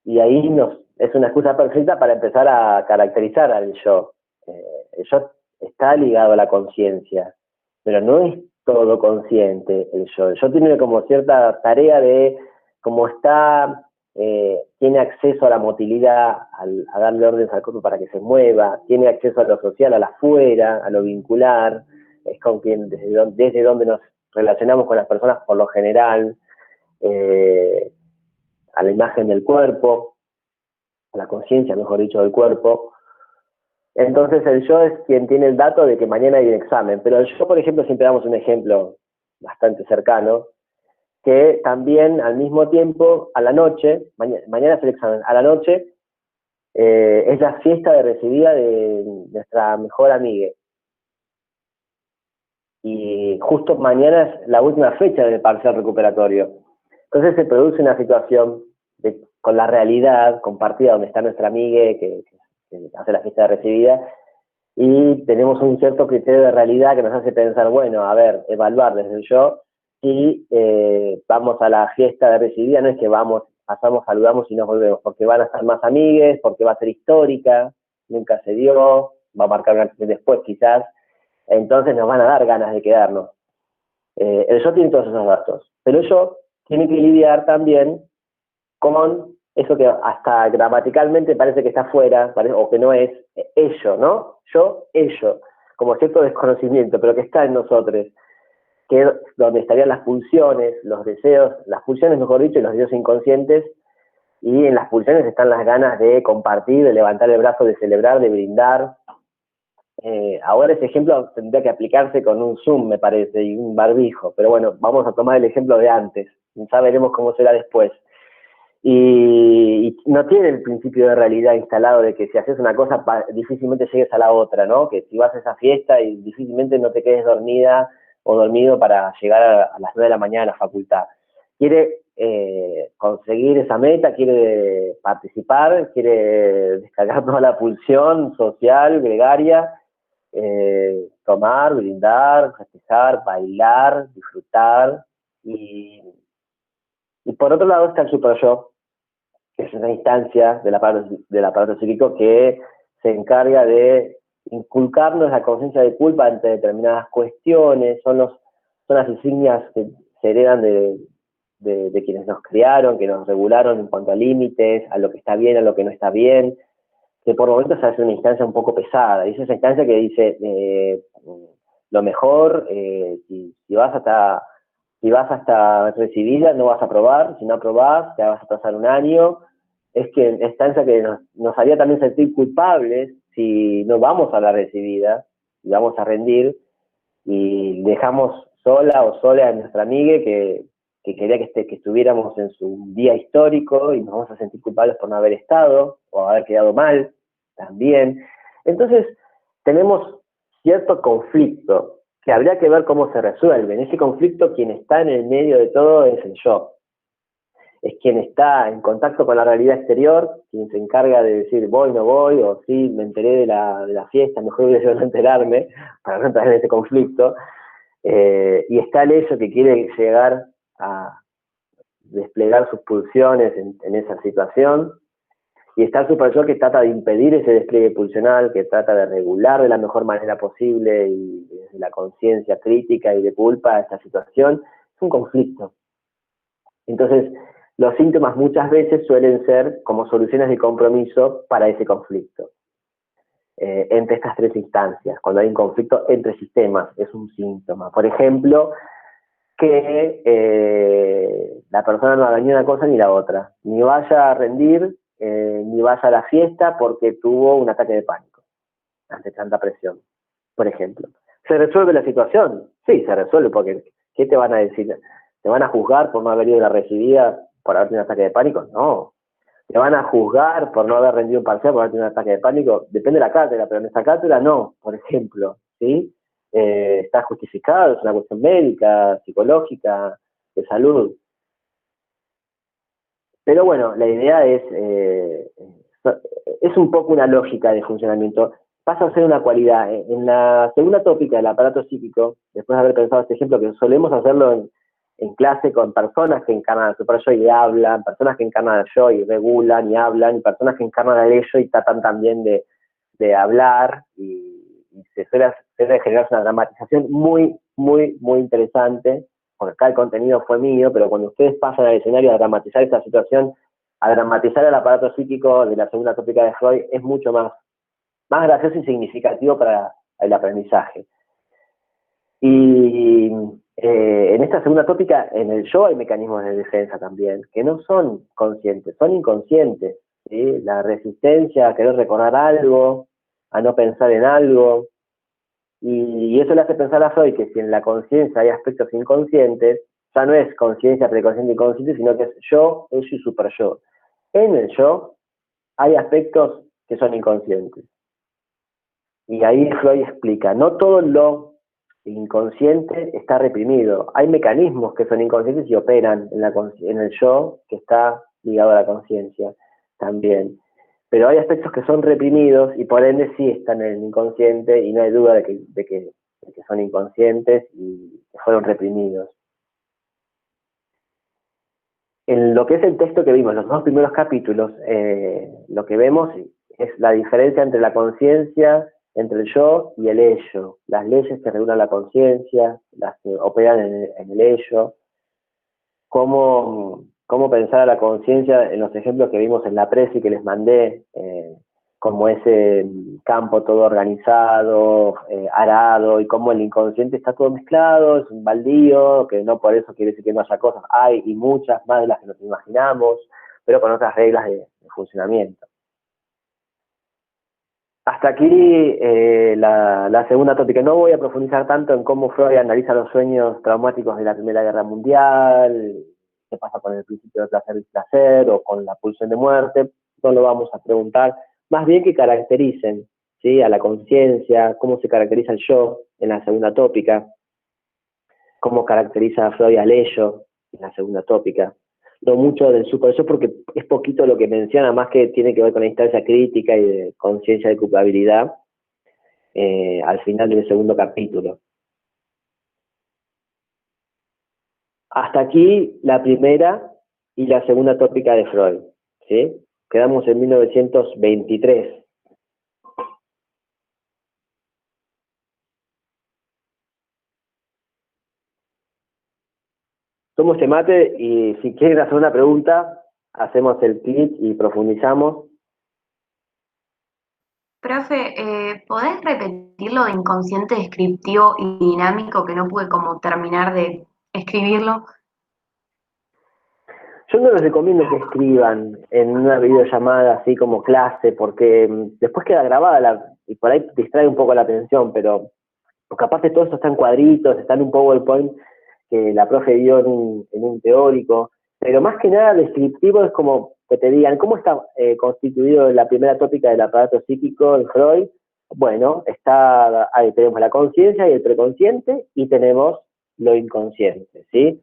Y ahí es una excusa perfecta para empezar a caracterizar al yo. El yo está ligado a la conciencia, pero no es todo consciente el yo. El yo tiene como cierta tarea de, como está, tiene acceso a la motilidad, a darle órdenes al cuerpo para que se mueva, tiene acceso a lo social, a la afuera, a lo vincular, es con quien, desde donde nos relacionamos con las personas por lo general, a la imagen del cuerpo, a la conciencia, mejor dicho, del cuerpo. Entonces el yo es quien tiene el dato de que mañana hay un examen, pero el yo, por ejemplo, siempre damos un ejemplo bastante cercano, que también al mismo tiempo, a la noche, mañana es el examen, a la noche es la fiesta de recibida de nuestra mejor amiga. Y justo mañana es la última fecha del parcial recuperatorio. Entonces se produce una situación con la realidad compartida donde está nuestra amiga que hace la fiesta de recibida, y tenemos un cierto criterio de realidad que nos hace pensar, bueno, a ver, evaluar desde el yo, y vamos a la fiesta de recibida, no es que vamos, pasamos, saludamos y nos volvemos, porque van a estar más amigues, porque va a ser histórica, nunca se dio, va a marcar un antes y después quizás, entonces nos van a dar ganas de quedarnos. El yo tiene todos esos datos, pero el yo tiene que lidiar también con eso que hasta gramaticalmente parece que está fuera, o que no es ello, ¿no? Yo, ello, como cierto desconocimiento, pero que está en nosotros, que es donde estarían las pulsiones, los deseos, las pulsiones, mejor dicho, y los deseos inconscientes, y en las pulsiones están las ganas de compartir, de levantar el brazo, de celebrar, de brindar. Ahora ese ejemplo tendría que aplicarse con un Zoom, me parece, y un barbijo, pero bueno, vamos a tomar el ejemplo de antes, ya veremos cómo será después. Y no tiene el principio de realidad instalado de que si haces una cosa difícilmente llegues a la otra, ¿no? Que si vas a esa fiesta y difícilmente no te quedes dormida o dormido para llegar a las 9 de la mañana a la facultad. Quiere conseguir esa meta, quiere participar, quiere descargar toda la pulsión social, gregaria, tomar, brindar, festejar, bailar, disfrutar, y por otro lado está el super-yo, que es una instancia del aparato psíquico que se encarga de inculcarnos la conciencia de culpa ante determinadas cuestiones, son las insignias que se heredan de de quienes nos criaron, que nos regularon en cuanto a límites, a lo que está bien, a lo que no está bien, que por momentos se hace una instancia un poco pesada, y es esa instancia que dice, lo mejor, si vas hasta recibida, no vas a aprobar, si no aprobás, te vas a pasar un año, es que esta instancia que nos haría también sentir culpables si no vamos a la recibida, y vamos a rendir, y dejamos sola o sola a nuestra amiga que quería que estuviéramos en su día histórico y nos vamos a sentir culpables por no haber estado o haber quedado mal también. Entonces, tenemos cierto conflicto que habría que ver cómo se resuelve. En ese conflicto, quien está en el medio de todo es el yo. Es quien está en contacto con la realidad exterior, quien se encarga de decir voy, no voy, o sí, me enteré de la fiesta, mejor hubiera sido no enterarme, para no entrar en ese conflicto. Y está el ello que quiere llegar a desplegar sus pulsiones en esa situación, y está el super yo que trata de impedir ese despliegue pulsional, que trata de regular de la mejor manera posible y desde la conciencia crítica y de culpa a esta situación. Es un conflicto. Entonces, los síntomas muchas veces suelen ser como soluciones de compromiso para ese conflicto. Entre estas tres instancias, cuando hay un conflicto entre sistemas, es un síntoma. Por ejemplo, que la persona no haga ni una cosa ni la otra, ni vaya a rendir, ni vaya a la fiesta porque tuvo un ataque de pánico ante tanta presión, por ejemplo. ¿Se resuelve la situación? Sí, se resuelve, porque ¿qué te van a decir? ¿Te van a juzgar por no haber ido a la recibida por haber tenido un ataque de pánico? No. ¿Te van a juzgar por no haber rendido un parcial por haber tenido un ataque de pánico? Depende de la cátedra, pero en esta cátedra no, por ejemplo, ¿sí? Está justificado, es una cuestión médica, psicológica, de salud. Pero bueno, la idea es un poco una lógica de funcionamiento. Pasa a ser una cualidad. En la segunda tópica del aparato psíquico, después de haber pensado este ejemplo, que solemos hacerlo en clase con personas que encarnan al super yo y hablan, personas que encarnan al yo y regulan y hablan, y personas que encarnan al ello y tratan también de hablar, y se suele generar una dramatización muy, muy, muy interesante, porque acá el contenido fue mío, pero cuando ustedes pasan al escenario a dramatizar esta situación, a dramatizar el aparato psíquico de la segunda tópica de Freud, es mucho más gracioso y significativo para el aprendizaje. Y en esta segunda tópica, en el yo hay mecanismos de defensa también, que no son conscientes, son inconscientes, ¿sí? La resistencia a querer recordar algo, a no pensar en algo, y eso le hace pensar a Freud que si en la conciencia hay aspectos inconscientes, ya no es conciencia, preconsciente y consciente, sino que es yo, ello y super yo. En el yo hay aspectos que son inconscientes. Y ahí Freud explica, no todo lo inconsciente está reprimido. Hay mecanismos que son inconscientes y operan en el yo, que está ligado a la conciencia también. Pero hay aspectos que son reprimidos y por ende sí están en el inconsciente, y no hay duda de que son inconscientes y que fueron reprimidos. En lo que es el texto que vimos, los dos primeros capítulos, lo que vemos es la diferencia entre la conciencia, entre el yo y el ello, las leyes que regulan la conciencia, las que operan en el ello, cómo pensar a la conciencia en los ejemplos que vimos en la presi que les mandé, como ese campo todo organizado, arado, y cómo el inconsciente está todo mezclado, es un baldío, que no por eso quiere decir que no haya cosas, hay y muchas más de las que nos imaginamos, pero con otras reglas de funcionamiento. Hasta aquí la segunda tópica. No voy a profundizar tanto en cómo Freud analiza los sueños traumáticos de la Primera Guerra Mundial, qué pasa con el principio de placer y placer, o con la pulsión de muerte. No lo vamos a preguntar. Más bien que caractericen, ¿sí?, a la conciencia, cómo se caracteriza el yo en la segunda tópica, cómo caracteriza a Freud al ello en la segunda tópica. No mucho del super yo porque es poquito lo que menciona, más que tiene que ver con la instancia crítica y de conciencia de culpabilidad al final del segundo capítulo. Hasta aquí la primera y la segunda tópica de Freud, ¿sí? Quedamos en 1923. tomo este mate y si quieren hacer una pregunta, hacemos el clic y profundizamos. Profe, ¿podés repetir lo de inconsciente descriptivo y dinámico que no pude como terminar de escribirlo? Yo no les recomiendo que escriban en una videollamada así como clase, porque después queda grabada y por ahí distrae un poco la atención, pero porque aparte todo esto está en cuadritos, está en un PowerPoint que la profe dio en un teórico, pero más que nada descriptivo es como que te digan cómo está constituido la primera tópica del aparato psíquico en Freud. Bueno, ahí tenemos la conciencia y el preconsciente y tenemos lo inconsciente, ¿sí?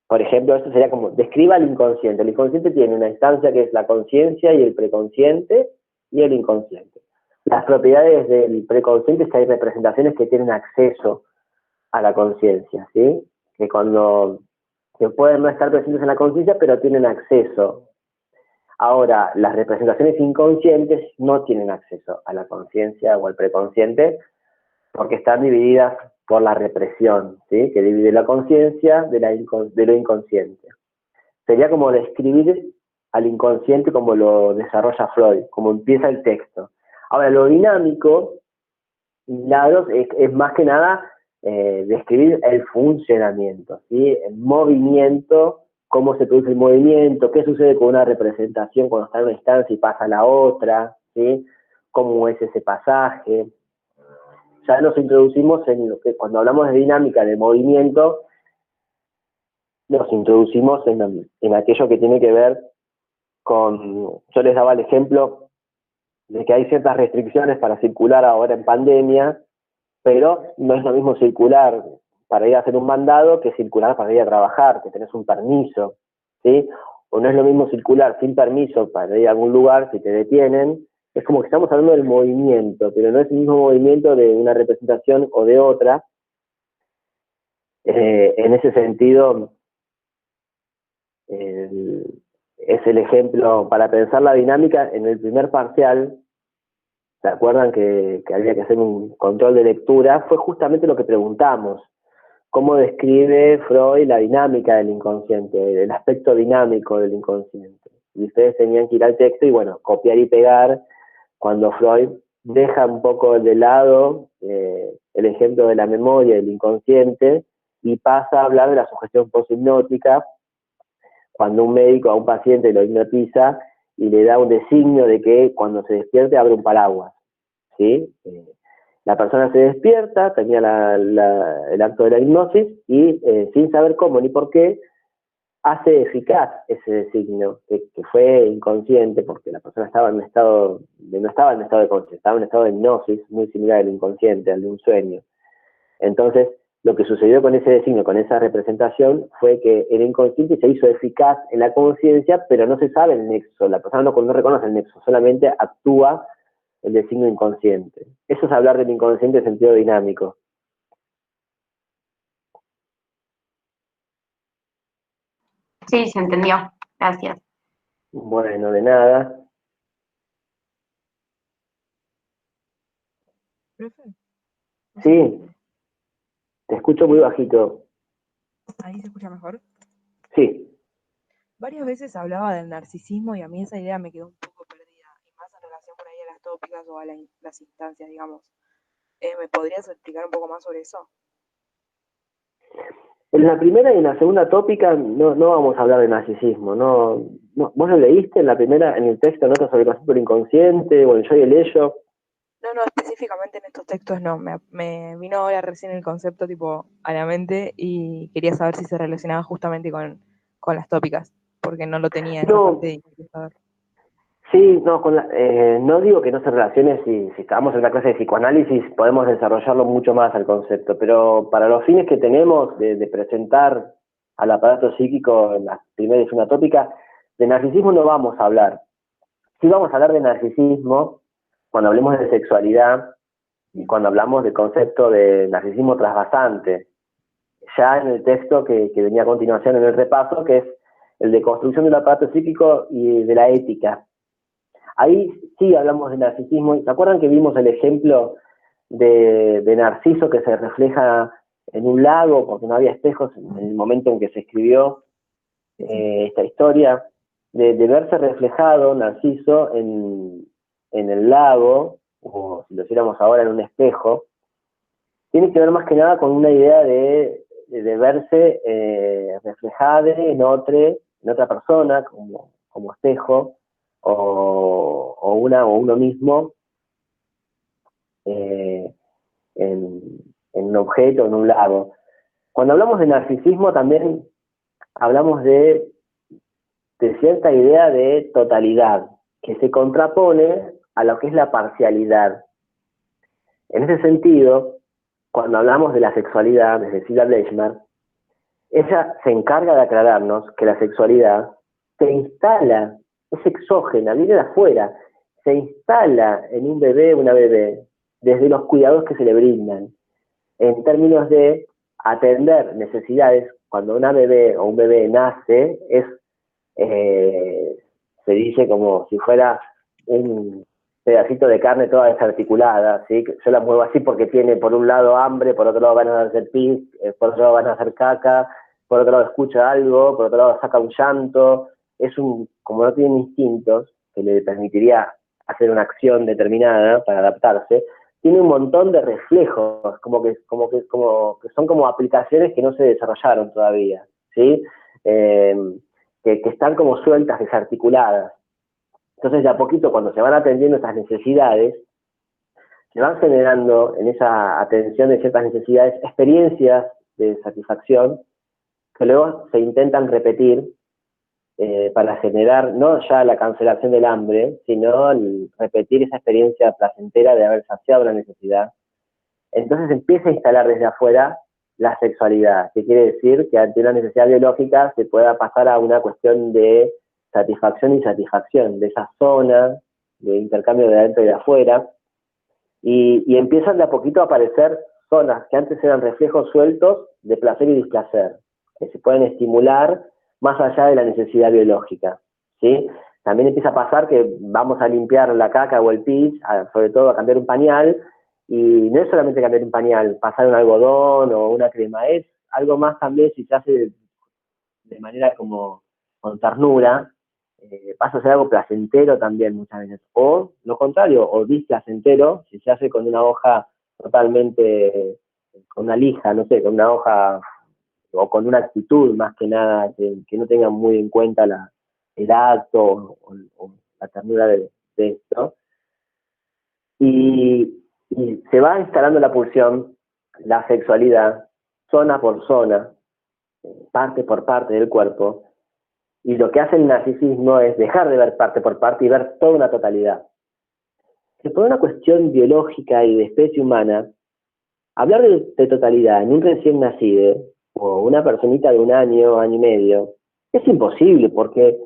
Por ejemplo, esto sería como, describa el inconsciente. El inconsciente tiene una instancia que es la conciencia y el preconsciente y el inconsciente. Las propiedades del preconsciente es que hay representaciones que tienen acceso a la conciencia, ¿sí? Que pueden no estar presentes en la conciencia, pero tienen acceso. Ahora, las representaciones inconscientes no tienen acceso a la conciencia o al preconsciente porque están divididas por la represión, ¿sí? Que divide la conciencia de lo inconsciente. Sería como describir al inconsciente como lo desarrolla Freud, como empieza el texto. Ahora, lo dinámico, Milagros, es más que nada describir el funcionamiento, ¿sí? El movimiento, cómo se produce el movimiento, qué sucede con una representación cuando está en una instancia y pasa a la otra, ¿sí? Cómo es ese pasaje. Ya nos introducimos en lo que, cuando hablamos de dinámica de movimiento, nos introducimos en aquello que tiene que ver con, yo les daba el ejemplo de que hay ciertas restricciones para circular ahora en pandemia, pero no es lo mismo circular para ir a hacer un mandado que circular para ir a trabajar, que tenés un permiso, ¿sí? O no es lo mismo circular sin permiso para ir a algún lugar si te detienen. Es como que estamos hablando del movimiento, pero no es el mismo movimiento de una representación o de otra. En ese sentido, es el ejemplo para pensar la dinámica en el primer parcial. ¿Se acuerdan que había que hacer un control de lectura? Fue justamente lo que preguntamos. ¿Cómo describe Freud la dinámica del inconsciente, el aspecto dinámico del inconsciente? Y ustedes tenían que ir al texto y, bueno, copiar y pegar cuando Freud deja un poco de lado el ejemplo de la memoria del inconsciente y pasa a hablar de la sugestión poshipnótica, cuando un médico a un paciente lo hipnotiza y le da un designio de que cuando se despierte abre un paraguas, ¿sí? La persona se despierta, tenía el acto de la hipnosis y sin saber cómo ni por qué, hace eficaz ese designio, que fue inconsciente, porque la persona estaba no estaba en estado de conciencia, estaba en estado de hipnosis, muy similar al inconsciente, al de un sueño. Entonces, lo que sucedió con ese designio, con esa representación, fue que el inconsciente se hizo eficaz en la conciencia, pero no se sabe el nexo, la persona no reconoce el nexo, solamente actúa el designio inconsciente. Eso es hablar del inconsciente en sentido dinámico. Sí, se entendió. Gracias. Bueno, de nada. Profe, Sí, te escucho muy bajito. ¿ahí se escucha mejor? Sí. Varias veces hablaba del narcisismo y a mí esa idea me quedó un poco perdida, y más en relación por ahí a las tópicas o a las instancias, digamos. ¿Me podrías explicar un poco más sobre eso? En la primera y en la segunda tópica no vamos a hablar de narcisismo. No, ¿vos lo leíste en la primera, en el texto, notas sobre el concepto del inconsciente o el yo y el ello? No, específicamente en estos textos no. Me vino ahora recién el concepto tipo a la mente y quería saber si se relacionaba justamente con las tópicas, porque no lo tenía esa No, parte y quería saber. sí, no, no digo que no se relacione, si estamos en una clase de psicoanálisis podemos desarrollarlo mucho más al concepto, pero para los fines que tenemos de presentar al aparato psíquico en la primera y segunda tópica, de narcisismo no vamos a hablar. Sí vamos a hablar de narcisismo cuando hablemos de sexualidad y cuando hablamos del concepto de narcisismo trasvasante, ya en el texto que venía a continuación en el repaso, que es el de construcción del aparato psíquico y de la ética. Ahí sí hablamos de narcisismo. ¿Se acuerdan que vimos el ejemplo de Narciso que se refleja en un lago, porque no había espejos en el momento en que se escribió esta historia, de verse reflejado Narciso en el lago, o si lo hiciéramos ahora en un espejo, tiene que ver más que nada con una idea de verse reflejado en otra persona, como espejo, o uno mismo en un objeto, en un lago. Cuando hablamos de narcisismo también hablamos de cierta idea de totalidad, que se contrapone a lo que es la parcialidad. En ese sentido, cuando hablamos de la sexualidad, desde Cecilia Bleichmer, ella se encarga de aclararnos que la sexualidad se instala, es exógena, viene de afuera, se instala en un bebé, una bebé, desde los cuidados que se le brindan, en términos de atender necesidades. Cuando una bebé o un bebé nace, se dice como si fuera un pedacito de carne toda desarticulada, ¿sí? Yo la muevo así porque tiene por un lado hambre, por otro lado van a hacer pis, por otro lado van a hacer caca, por otro lado escucha algo, por otro lado saca un llanto. Como no tiene instintos que le permitiría hacer una acción determinada para adaptarse, tiene un montón de reflejos, como que son como aplicaciones que no se desarrollaron todavía, ¿sí? Que están como sueltas, desarticuladas. Entonces, de a poquito, cuando se van atendiendo estas necesidades, se van generando en esa atención de ciertas necesidades experiencias de satisfacción que luego se intentan repetir para generar no ya la cancelación del hambre, sino repetir esa experiencia placentera de haber saciado una necesidad. Entonces empieza a instalar desde afuera la sexualidad, que quiere decir que ante una necesidad biológica se pueda pasar a una cuestión de satisfacción y satisfacción, de esa zona de intercambio de adentro y de afuera, y empiezan de a poquito a aparecer zonas que antes eran reflejos sueltos de placer y displacer, que se pueden estimular más allá de la necesidad biológica, ¿sí? También empieza a pasar que vamos a limpiar la caca o el pis, sobre todo a cambiar un pañal, y no es solamente cambiar un pañal, pasar un algodón o una crema, es algo más también si se hace de manera como con ternura, pasa a ser algo placentero también muchas veces, o lo contrario, o displacentero, si se hace con una hoja totalmente, con una lija, no sé, con una hoja, o con una actitud más que nada, que no tengan muy en cuenta el acto o la ternura de esto. Y se va instalando la pulsión, la sexualidad, zona por zona, parte por parte del cuerpo, y lo que hace el narcisismo es dejar de ver parte por parte y ver toda una totalidad. Que por una cuestión biológica y de especie humana, hablar de totalidad en un recién nacido, o una personita de un año y medio, es imposible porque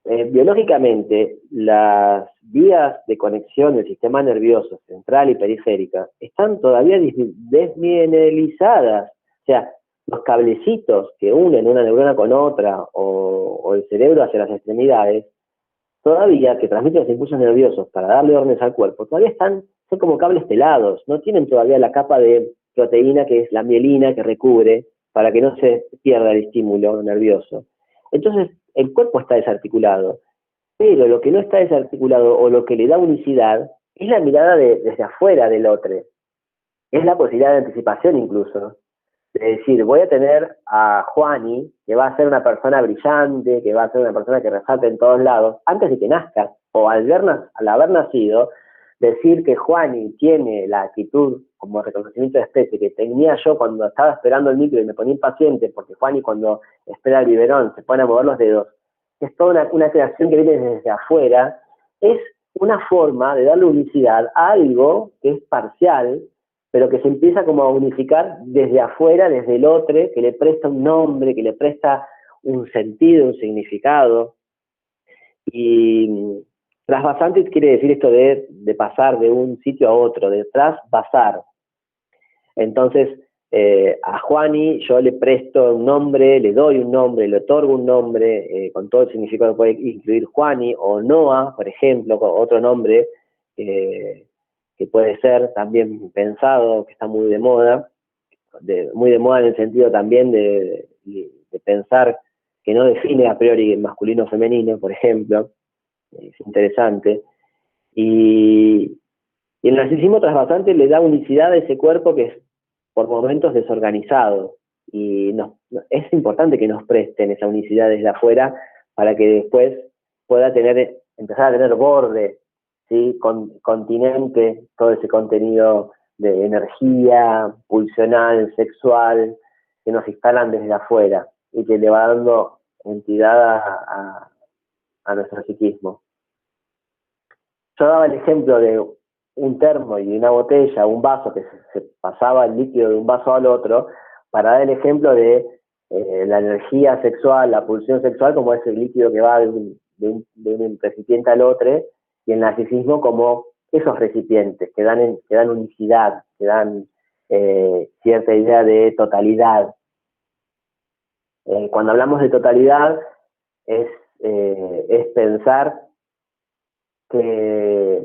biológicamente las vías de conexión del sistema nervioso central y periférica están todavía desmineralizadas. O sea, los cablecitos que unen una neurona con otra o el cerebro hacia las extremidades, todavía que transmiten los impulsos nerviosos para darle órdenes al cuerpo, todavía son como cables pelados, no tienen todavía la capa de proteína que es la mielina que recubre para que no se pierda el estímulo nervioso. Entonces, el cuerpo está desarticulado, pero lo que no está desarticulado o lo que le da unicidad es la mirada desde afuera del otro. Es la posibilidad de anticipación incluso. De decir, voy a tener a Juani, que va a ser una persona brillante, que va a ser una persona que resalte en todos lados, antes de que nazca, o al haber nacido, decir que Juani tiene la actitud como reconocimiento de especie que tenía yo cuando estaba esperando el micro y me ponía impaciente, porque Juani cuando espera el biberón se pone a mover los dedos, es toda una creación que viene desde afuera, es una forma de darle unicidad a algo que es parcial, pero que se empieza como a unificar desde afuera, desde el otro, que le presta un nombre, que le presta un sentido, un significado. Y trasvasante quiere decir esto de pasar de un sitio a otro, de trasvasar. Entonces, a Juani yo le presto un nombre, le doy un nombre, le otorgo un nombre, con todo el significado que puede incluir Juani, o Noah, por ejemplo, con otro nombre, que puede ser también pensado, que está muy de moda, muy de moda en el sentido también de pensar que no define a priori masculino o femenino, por ejemplo. Es interesante. Y el narcisismo trasvasante le da unicidad a ese cuerpo que es por momentos desorganizado. Y es importante que nos presten esa unicidad desde afuera para que después pueda empezar a tener borde, ¿sí? Continente, todo ese contenido de energía pulsional, sexual, que nos instalan desde afuera y que le va dando entidad a nuestro psiquismo. Yo daba el ejemplo de un termo y una botella, un vaso, que se pasaba el líquido de un vaso al otro, para dar el ejemplo de la energía sexual, la pulsión sexual, como ese líquido que va de un recipiente al otro, y el narcisismo como esos recipientes que dan unicidad, que dan cierta idea de totalidad. Cuando hablamos de totalidad, es pensar que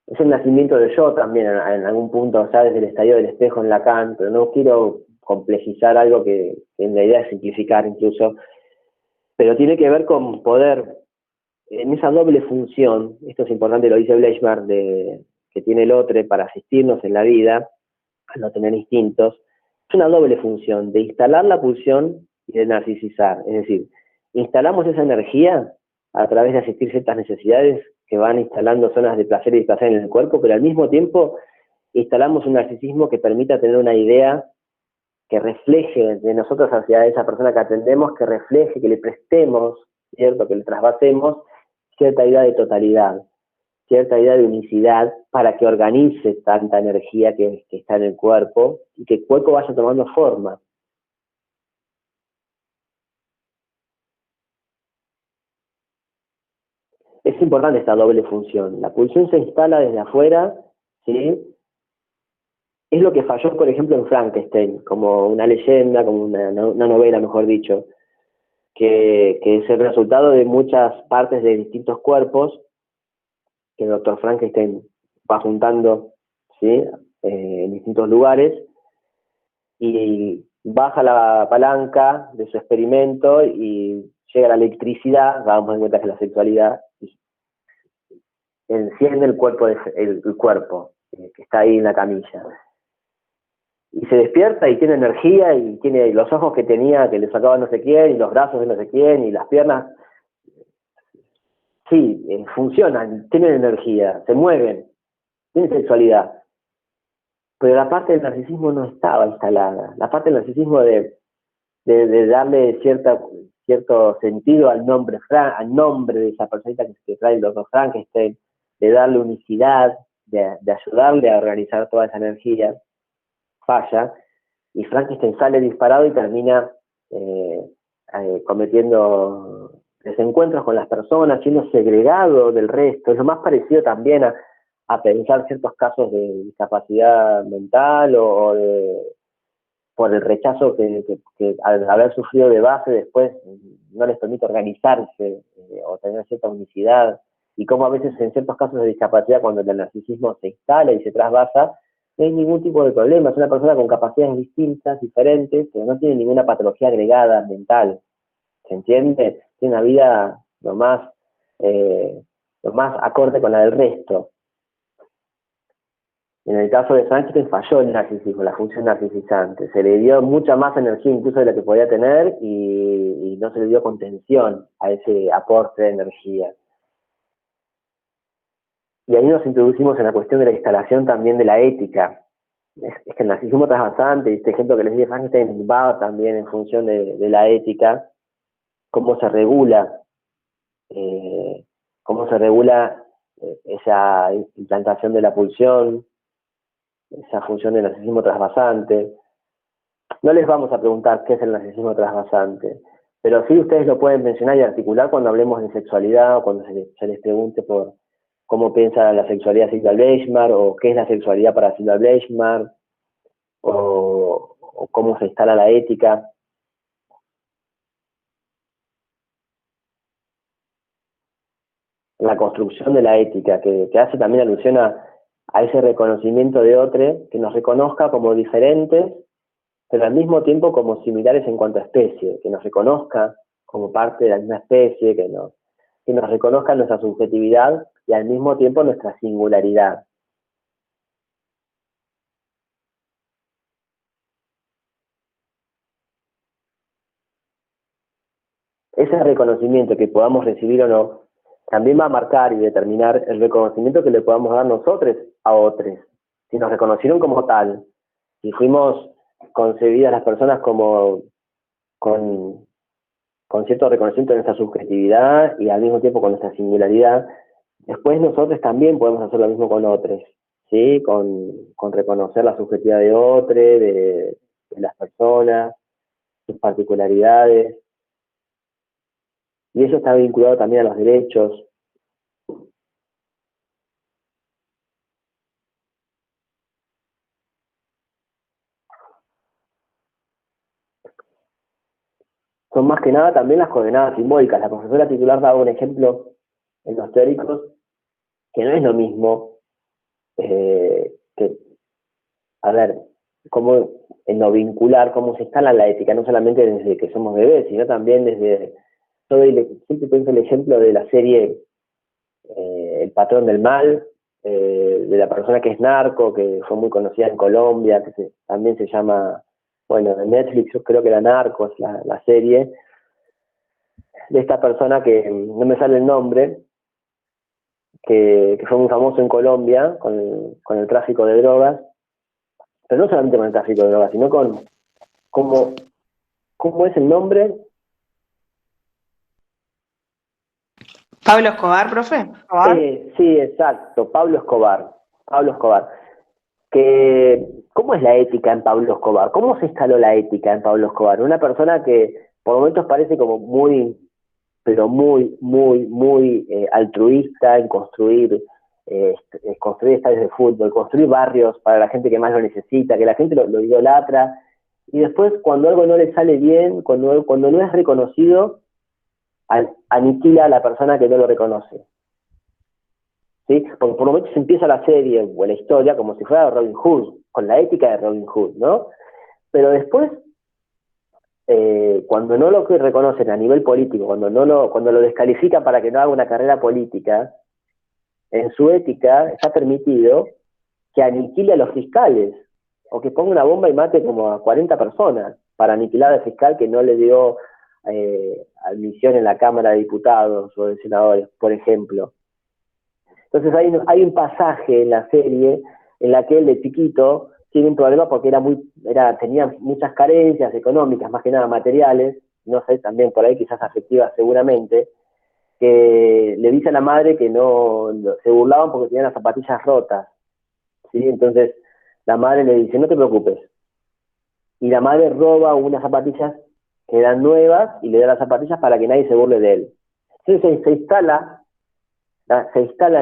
es el nacimiento del yo también, en algún punto, o sea, desde el estadio del espejo en Lacan, pero no quiero complejizar algo que en la idea es simplificar incluso, pero tiene que ver con poder, en esa doble función, esto es importante, lo dice Bleichmar, que tiene el otro para asistirnos en la vida, a no tener instintos, es una doble función, de instalar la pulsión y de narcisizar, es decir, instalamos esa energía a través de asistir ciertas necesidades que van instalando zonas de placer y displacer en el cuerpo, pero al mismo tiempo instalamos un narcisismo que permita tener una idea que refleje de nosotros hacia esa persona que atendemos, que refleje, que le prestemos, ¿cierto? Que le trasvasemos cierta idea de totalidad, cierta idea de unicidad para que organice tanta energía que está en el cuerpo y que el cuerpo vaya tomando forma. Es importante esta doble función. La pulsión se instala desde afuera, ¿sí? Es lo que falló, por ejemplo, en Frankenstein, como una leyenda, como una novela, mejor dicho, que es el resultado de muchas partes de distintos cuerpos que el doctor Frankenstein va juntando, ¿sí? En distintos lugares, y baja la palanca de su experimento y llega la electricidad, vamos en cuenta que la sexualidad enciende el cuerpo, que está ahí en la camilla. Y se despierta y tiene energía y tiene los ojos que tenía, que le sacaba no sé quién, y los brazos de no sé quién, y las piernas, sí, funcionan, tienen energía, se mueven, tienen sexualidad. Pero la parte del narcisismo no estaba instalada. La parte del narcisismo de darle cierto sentido al nombre de esa personita que trae el doctor Frankenstein, de darle unicidad, de ayudarle a organizar toda esa energía, falla, y Frankenstein sale disparado y termina cometiendo desencuentros con las personas, siendo segregado del resto. Es lo más parecido también a pensar ciertos casos de discapacidad mental o por el rechazo que al haber sufrido de base después no les permite organizarse o tener cierta unicidad, y como a veces en ciertos casos de discapacidad, cuando el narcisismo se instala y se trasvasa, no hay ningún tipo de problema. Es una persona con capacidades distintas, diferentes, pero no tiene ninguna patología agregada mental. ¿Se entiende? Tiene una vida lo más acorde con la del resto. En el caso de Frankenstein falló el narcisismo, la función narcisizante. Se le dio mucha más energía incluso de la que podía tener y no se le dio contención a ese aporte de energía. Y ahí nos introducimos en la cuestión de la instalación también de la ética. Es que el narcisismo trasvasante, este ejemplo que les di de Frankenstein, va también en función de la ética, cómo se regula esa implantación de la pulsión, esa función del narcisismo trasvasante. No les vamos a preguntar qué es el narcisismo trasvasante, pero sí ustedes lo pueden mencionar y articular cuando hablemos de sexualidad o cuando se les pregunte por cómo piensa la sexualidad Silvia Bleichmar, o qué es la sexualidad para Silvia Bleichmar, o cómo se instala la ética. La construcción de la ética, que hace también alusión a a ese reconocimiento de otro, que nos reconozca como diferentes, pero al mismo tiempo como similares en cuanto a especie, que nos reconozca como parte de la misma especie, que nos reconozca nuestra subjetividad y al mismo tiempo nuestra singularidad. Ese reconocimiento que podamos recibir o no, también va a marcar y determinar el reconocimiento que le podamos dar nosotros a otros. Si nos reconocieron como tal, si fuimos concebidas las personas como con cierto reconocimiento de nuestra subjetividad y al mismo tiempo con nuestra singularidad, después nosotros también podemos hacer lo mismo con otros, ¿sí? Con reconocer la subjetividad de otros, de las personas, sus particularidades. Y eso está vinculado también a los derechos. Son más que nada también las coordenadas simbólicas. La profesora titular daba un ejemplo en los teóricos que no es lo mismo a ver, cómo en lo vincular, cómo se instala la ética, no solamente desde que somos bebés, sino también desde, siempre pienso el ejemplo de la serie El patrón del mal, de la persona que es narco, que fue muy conocida en Colombia, que también se llama, bueno, en Netflix yo creo que era Narcos, la serie, de esta persona que no me sale el nombre, que fue muy famoso en Colombia con el tráfico de drogas, pero no solamente con el tráfico de drogas, sino con cómo es el nombre. ¿Pablo Escobar, profe? Sí, exacto, Pablo Escobar. ¿Cómo es la ética en Pablo Escobar? ¿Cómo se instaló la ética en Pablo Escobar? Una persona que por momentos parece como muy altruista en construir estadios de fútbol, construir barrios para la gente que más lo necesita, que la gente lo idolatra, y después cuando algo no le sale bien, cuando no es reconocido, aniquila a la persona que no lo reconoce. ¿Sí? Porque por momentos empieza la serie o la historia como si fuera Robin Hood, con la ética de Robin Hood, ¿no? Pero después, cuando no lo reconocen a nivel político, cuando lo descalifican para que no haga una carrera política, en su ética está permitido que aniquile a los fiscales, o que ponga una bomba y mate como a 40 personas para aniquilar al fiscal que no le dio admisión en la Cámara de Diputados o de Senadores, por ejemplo. Entonces hay un pasaje en la serie en la que él de chiquito tiene un problema porque tenía muchas carencias económicas, más que nada materiales, no sé, también por ahí quizás afectivas seguramente, que le dice a la madre que se burlaban porque tenían las zapatillas rotas, ¿sí? Entonces la madre le dice, no te preocupes, y la madre roba unas zapatillas que eran nuevas y le da las zapatillas para que nadie se burle de él. Entonces se instala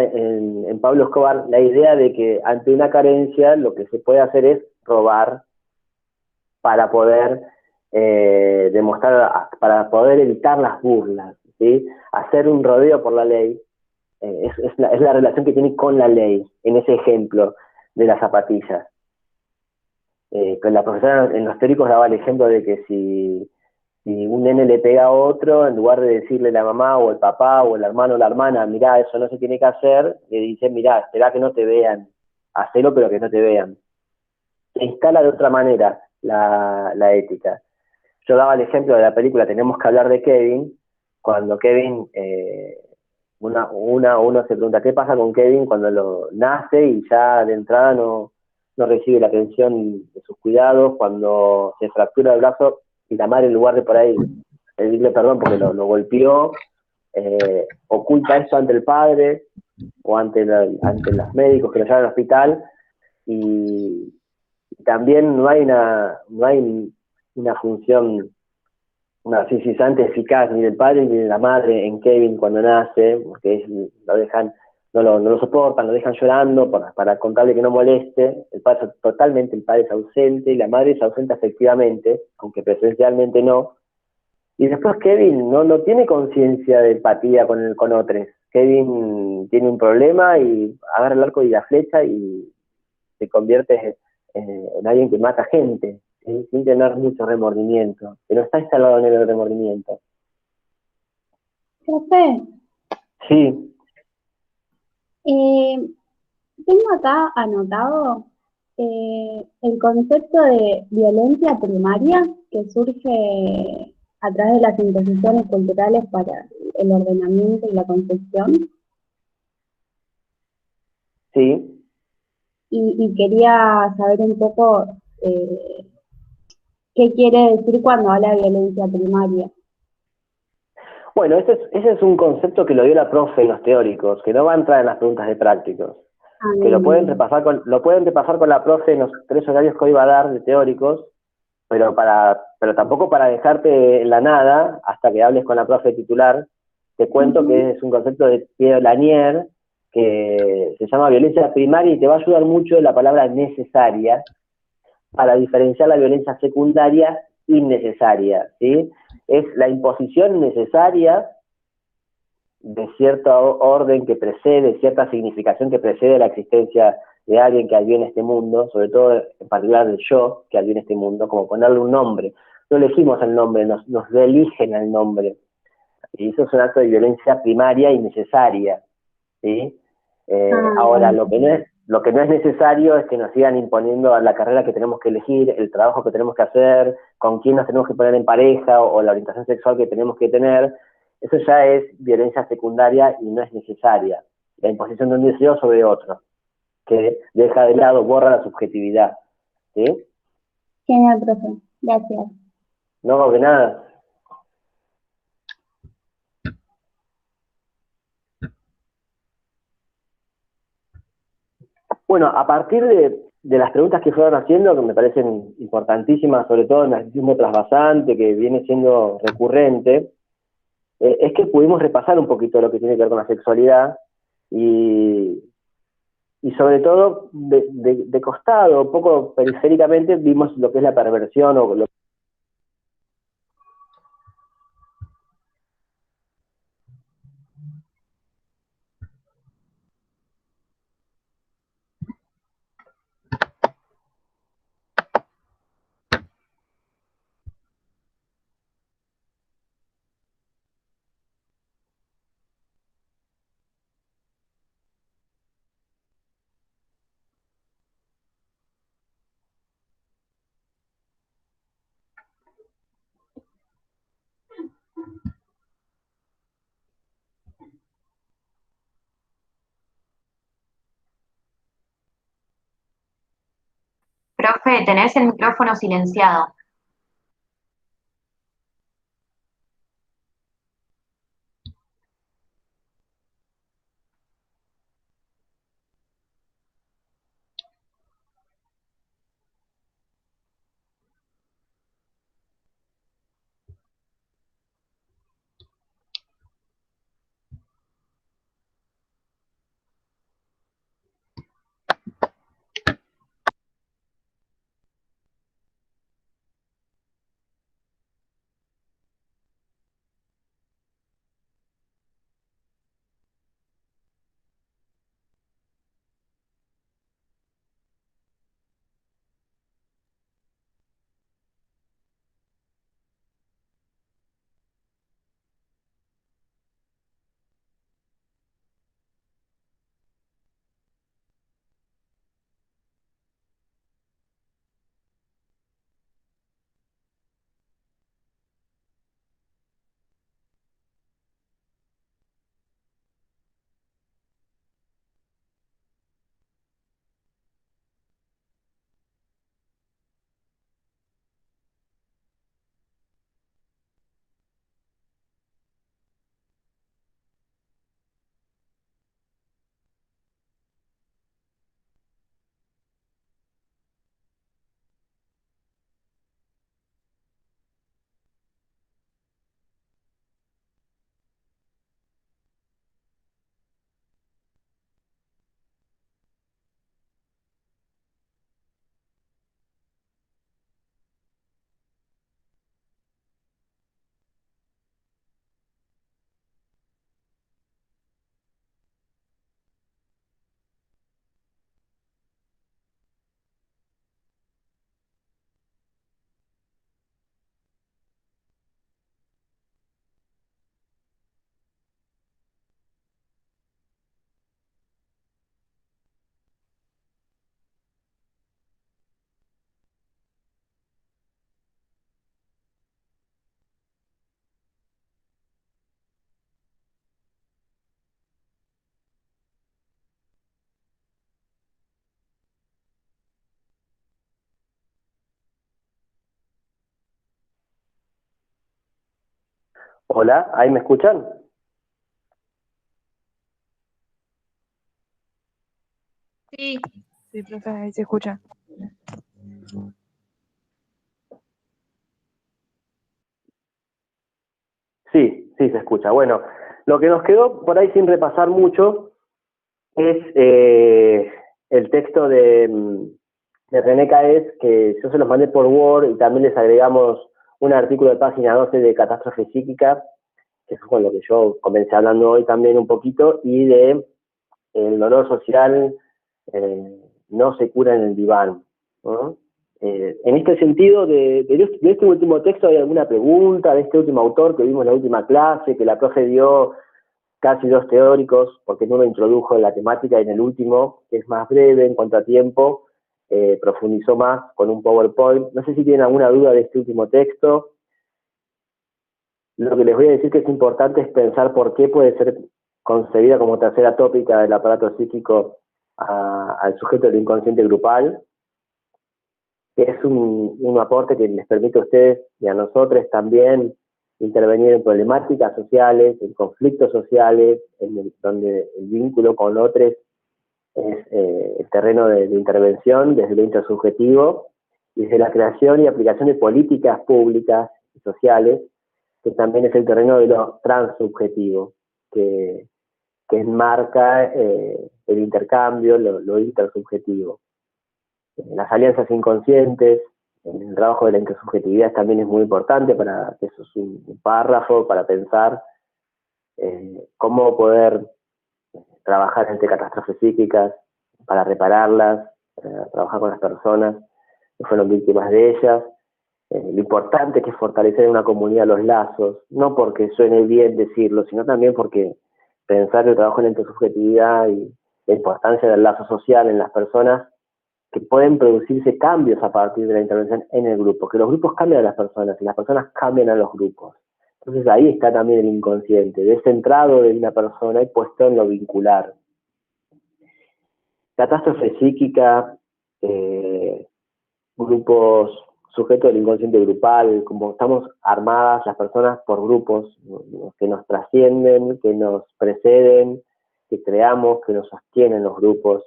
en Pablo Escobar la idea de que ante una carencia lo que se puede hacer es robar para poder para poder evitar las burlas, ¿sí? Hacer un rodeo por la ley, es la relación que tiene con la ley, en ese ejemplo de las zapatillas. Con la profesora en los teóricos daba el ejemplo de que si un nene le pega a otro, en lugar de decirle la mamá o el papá o el hermano o la hermana, mirá, eso no se tiene que hacer, le dice, mirá, esperá que no te vean, hacelo pero que no te vean. Se instala de otra manera la ética. Yo daba el ejemplo de la película Tenemos que hablar de Kevin, cuando Kevin, uno se pregunta, ¿qué pasa con Kevin cuando nace y ya de entrada no recibe la atención de sus cuidados, cuando se fractura el brazo y la madre en lugar de por ahí pedirle perdón porque lo golpeó, oculta eso ante el padre o ante los médicos que lo llevan al hospital, y también no hay una función fiscalizante eficaz ni del padre ni de la madre en Kevin cuando nace, porque no lo soportan, lo dejan llorando para contarle que no moleste. El padre es ausente y la madre es ausente afectivamente, aunque presencialmente no. Y después Kevin no tiene conciencia de empatía con otros. Kevin tiene un problema y agarra el arco y la flecha y se convierte en alguien que mata gente, ¿sí? Sin tener mucho remordimiento, que no está instalado en el remordimiento. Profe, Sí, eh, tengo acá anotado el concepto de violencia primaria que surge a través de las imposiciones culturales para el ordenamiento y la construcción. sí. Y quería saber un poco eh, qué quiere decir cuando habla de violencia primaria. Bueno, ese es un concepto que lo dio la profe en los teóricos, que no va a entrar en las preguntas de prácticos, Ah, que lo pueden bien. repasar con la profe en los 3 horarios que hoy va a dar de teóricos, pero tampoco para dejarte en la nada hasta que hables con la profe titular. Te cuento que es un concepto de Pierre Lanier que se llama violencia primaria y te va a ayudar mucho la palabra necesaria para diferenciar la violencia secundaria innecesaria, ¿sí? Es la imposición necesaria de cierto orden que precede, cierta significación que precede la existencia de alguien que vive en este mundo, sobre todo en particular del yo que vive en este mundo, como ponerle un nombre. No elegimos el nombre, nos eligen el nombre. Y eso es un acto de violencia primaria y necesaria, ¿sí? Ah, Ahora, bien. lo que no es necesario es que nos sigan imponiendo la carrera que tenemos que elegir, el trabajo que tenemos que hacer, con quién nos tenemos que poner en pareja o la orientación sexual que tenemos que tener. Eso ya es violencia secundaria y no es necesaria. La imposición de un deseo sobre otro, que deja de lado, borra la subjetividad. ¿Sí? Genial, profe. Gracias. No, de nada. Bueno, a partir de las preguntas que fueron haciendo, que me parecen importantísimas, sobre todo en el narcisismo trasvasante, que viene siendo recurrente, es que pudimos repasar un poquito lo que tiene que ver con la sexualidad y, y sobre todo de costado, un poco periféricamente, vimos lo que es la perversión o lo Profe, tenés el micrófono silenciado. Hola, ¿ahí me escuchan? Sí. Sí, profe, ahí se escucha. Sí, sí, se escucha. Bueno, lo que nos quedó por ahí sin repasar mucho es el texto de René Caes, que yo se los mandé por Word, y también les agregamos un artículo de página 12 de catástrofe psíquica, que es con lo que yo comencé hablando hoy también un poquito, y de el dolor social no se cura en el diván, ¿no? En este sentido, de este último texto, ¿hay alguna pregunta de este último autor que vimos en la última clase, que la profe dio casi 2 teóricos, porque en uno introdujo la temática y en el último, que es más breve en cuanto a tiempo, profundizó más con un PowerPoint? No sé si tienen alguna duda de este último texto. Lo que les voy a decir que es importante es pensar por qué puede ser concebida como tercera tópica del aparato psíquico al sujeto del inconsciente grupal, que es un aporte que les permite a ustedes y a nosotros también intervenir en problemáticas sociales, en conflictos sociales, donde el vínculo con otros es el terreno de intervención desde lo intersubjetivo, y desde la creación y aplicación de políticas públicas y sociales, que también es el terreno de lo transsubjetivo, que enmarca el intercambio, lo intersubjetivo. Las alianzas inconscientes, el trabajo de la intersubjetividad también es muy importante, para que eso es un párrafo para pensar cómo poder trabajar entre catástrofes psíquicas, para repararlas, trabajar con las personas que fueron víctimas de ellas. Lo importante que es fortalecer en una comunidad los lazos, no porque suene bien decirlo, sino también porque pensar el trabajo en la intersubjetividad y la importancia del lazo social en las personas, que pueden producirse cambios a partir de la intervención en el grupo, que los grupos cambian a las personas y las personas cambian a los grupos. Entonces ahí está también el inconsciente, descentrado de una persona y puesto en lo vincular. Catástrofe psíquica, grupos sujetos del inconsciente grupal, como estamos armadas las personas por grupos que nos trascienden, que nos preceden, que creamos, que nos sostienen los grupos,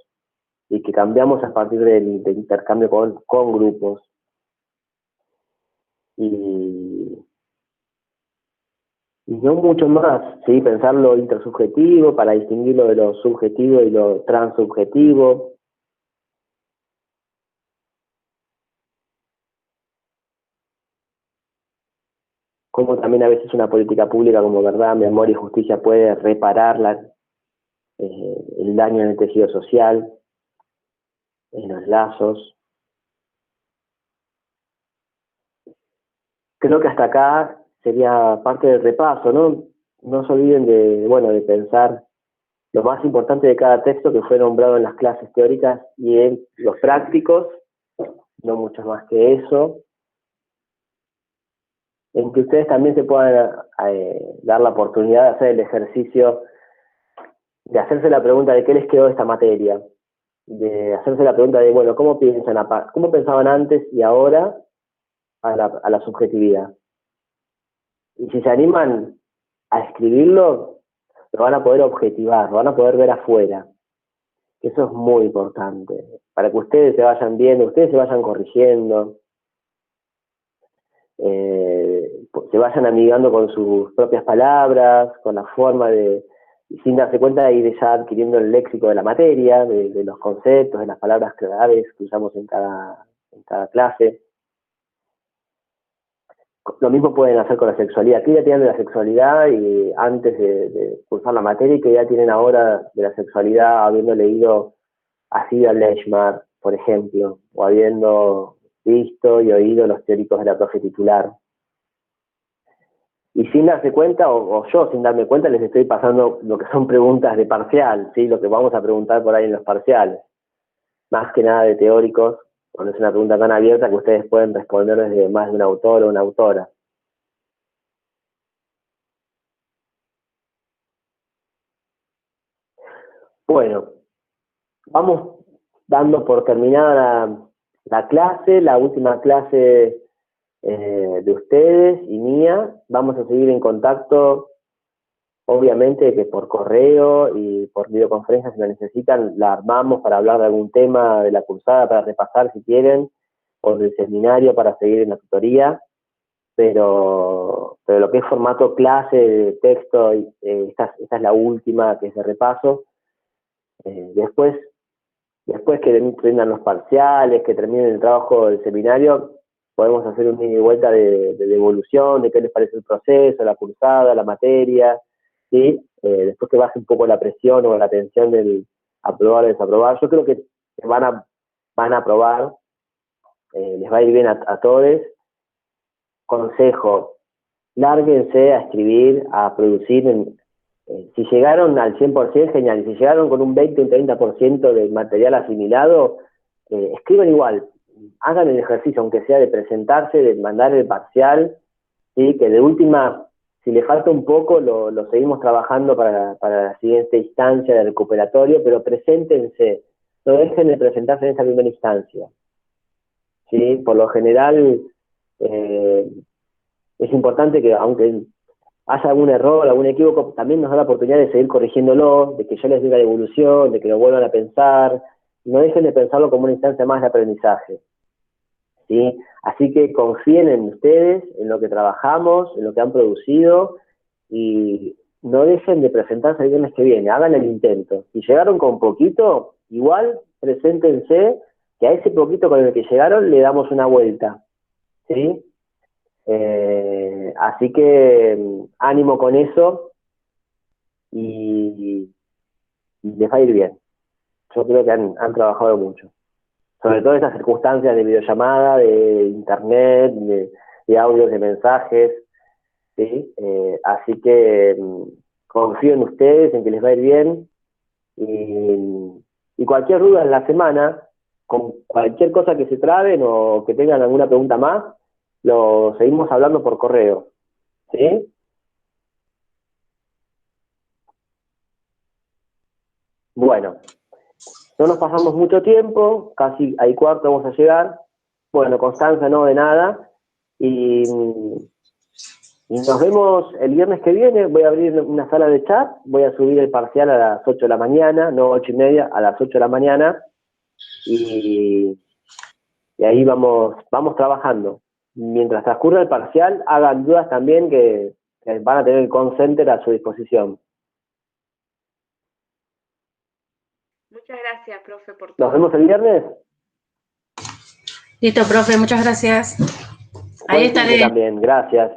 y que cambiamos a partir del intercambio con grupos. Y no mucho más, ¿sí? Pensar lo intersubjetivo para distinguirlo de lo subjetivo y lo transsubjetivo. Como también a veces una política pública como verdad, memoria y justicia puede reparar el daño en el tejido social, en los lazos. Creo que hasta acá sería parte del repaso, ¿no? No se olviden de pensar lo más importante de cada texto que fue nombrado en las clases teóricas y en los prácticos, no mucho más que eso, en que ustedes también se puedan dar la oportunidad de hacer el ejercicio de hacerse la pregunta de qué les quedó de esta materia, de hacerse la pregunta de, bueno, ¿cómo pensaban antes y ahora a la subjetividad? Y si se animan a escribirlo, lo van a poder objetivar, lo van a poder ver afuera. Eso es muy importante, para que ustedes se vayan viendo, ustedes se vayan corrigiendo, se vayan amigando con sus propias palabras, con la forma y sin darse cuenta, de ir ya adquiriendo el léxico de la materia, de los conceptos, de las palabras claves que usamos en cada clase. Lo mismo pueden hacer con la sexualidad. ¿Qué idea tienen de la sexualidad y antes de cursar la materia, y qué idea tienen ahora de la sexualidad habiendo leído a Sida Lechmar, por ejemplo, o habiendo visto y oído los teóricos de la profe titular? Y sin darse cuenta, o yo sin darme cuenta, les estoy pasando lo que son preguntas de parcial, ¿sí? Lo que vamos a preguntar por ahí en los parciales. Más que nada de teóricos, cuando es una pregunta tan abierta que ustedes pueden responder desde más de un autor o una autora. Bueno, vamos dando por terminada la clase, la última clase de ustedes y mía. Vamos a seguir en contacto, obviamente que por correo y por videoconferencia, si lo necesitan, la armamos para hablar de algún tema de la cursada, para repasar si quieren, o del seminario para seguir en la tutoría, pero lo que es formato clase, texto, esta es la última, que es de repaso. Después que terminan los parciales, que terminen el trabajo del seminario, podemos hacer un ida y vuelta de devolución, de qué les parece el proceso, la cursada, la materia, ¿sí? Después que baje un poco la presión o la tensión del aprobar o desaprobar. Yo creo que van a aprobar, les va a ir bien a todos. Consejo, lárguense a escribir, a producir. Si llegaron al 100%, genial. Y si llegaron con un 20, un 30% de material asimilado, escriban igual. Hagan el ejercicio, aunque sea de presentarse, de mandar el parcial, ¿sí? Que de última, si le falta un poco, lo seguimos trabajando para la siguiente instancia de recuperatorio, pero preséntense, no dejen de presentarse en esa primera instancia, ¿sí? Por lo general, es importante que, aunque haya algún error, algún equívoco, también nos da la oportunidad de seguir corrigiéndolo, de que yo les diga devolución, de que lo vuelvan a pensar. No dejen de pensarlo como una instancia más de aprendizaje, ¿sí? Así que confíen en ustedes, en lo que trabajamos, en lo que han producido, y no dejen de presentarse el viernes que viene, hagan el intento. Si llegaron con poquito, igual preséntense, que a ese poquito con el que llegaron le damos una vuelta, ¿sí? Así que ánimo con eso y les va a ir bien. Yo creo que han trabajado mucho. Sobre todo estas circunstancias de videollamada, de internet, de audios, de mensajes, ¿sí? Así que confío en ustedes, en que les va a ir bien. Y cualquier duda en la semana, con cualquier cosa que se traben o que tengan alguna pregunta más, lo seguimos hablando por correo, ¿sí? Bueno, no nos pasamos mucho tiempo, casi ahí cuarto vamos a llegar. Bueno, Constanza, no de nada. Y nos vemos el viernes que viene. Voy a abrir una sala de chat, voy a subir el parcial a las 8 de la mañana, no 8:30, a las 8 de la mañana. Y ahí vamos trabajando. Mientras transcurra el parcial, hagan dudas también, que van a tener el call center a su disposición. Muchas gracias, profe, por todo. ¿Nos vemos el viernes? Listo, profe, muchas gracias. Ahí estaré. También, gracias.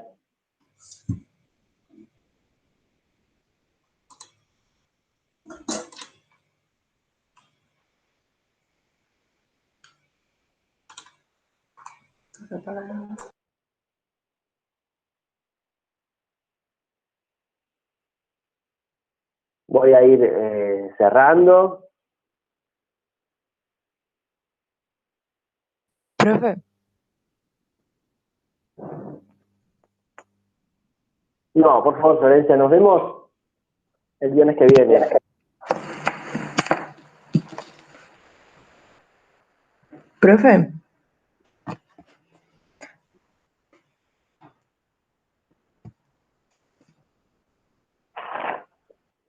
Voy a ir cerrando. Profe, No, por favor, Florencia, nos vemos el viernes que viene. profe,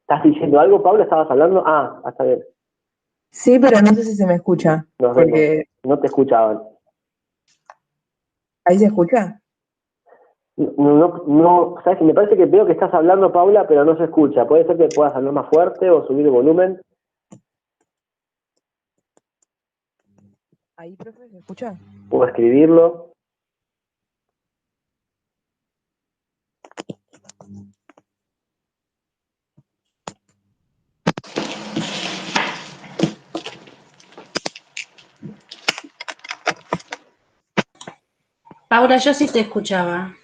¿Estás diciendo algo, Pablo? ¿Estabas hablando? Ah, está bien. sí, pero no sé si se me escucha, Nos porque vemos. No te escuchaban. ahí se escucha. No, ¿sabes? Me parece que veo que estás hablando, Paula, pero no se escucha. ¿Puede ser que puedas hablar más fuerte o subir el volumen? Ahí, profe, ¿se escucha? ¿O escribirlo? Paula, yo sí te escuchaba.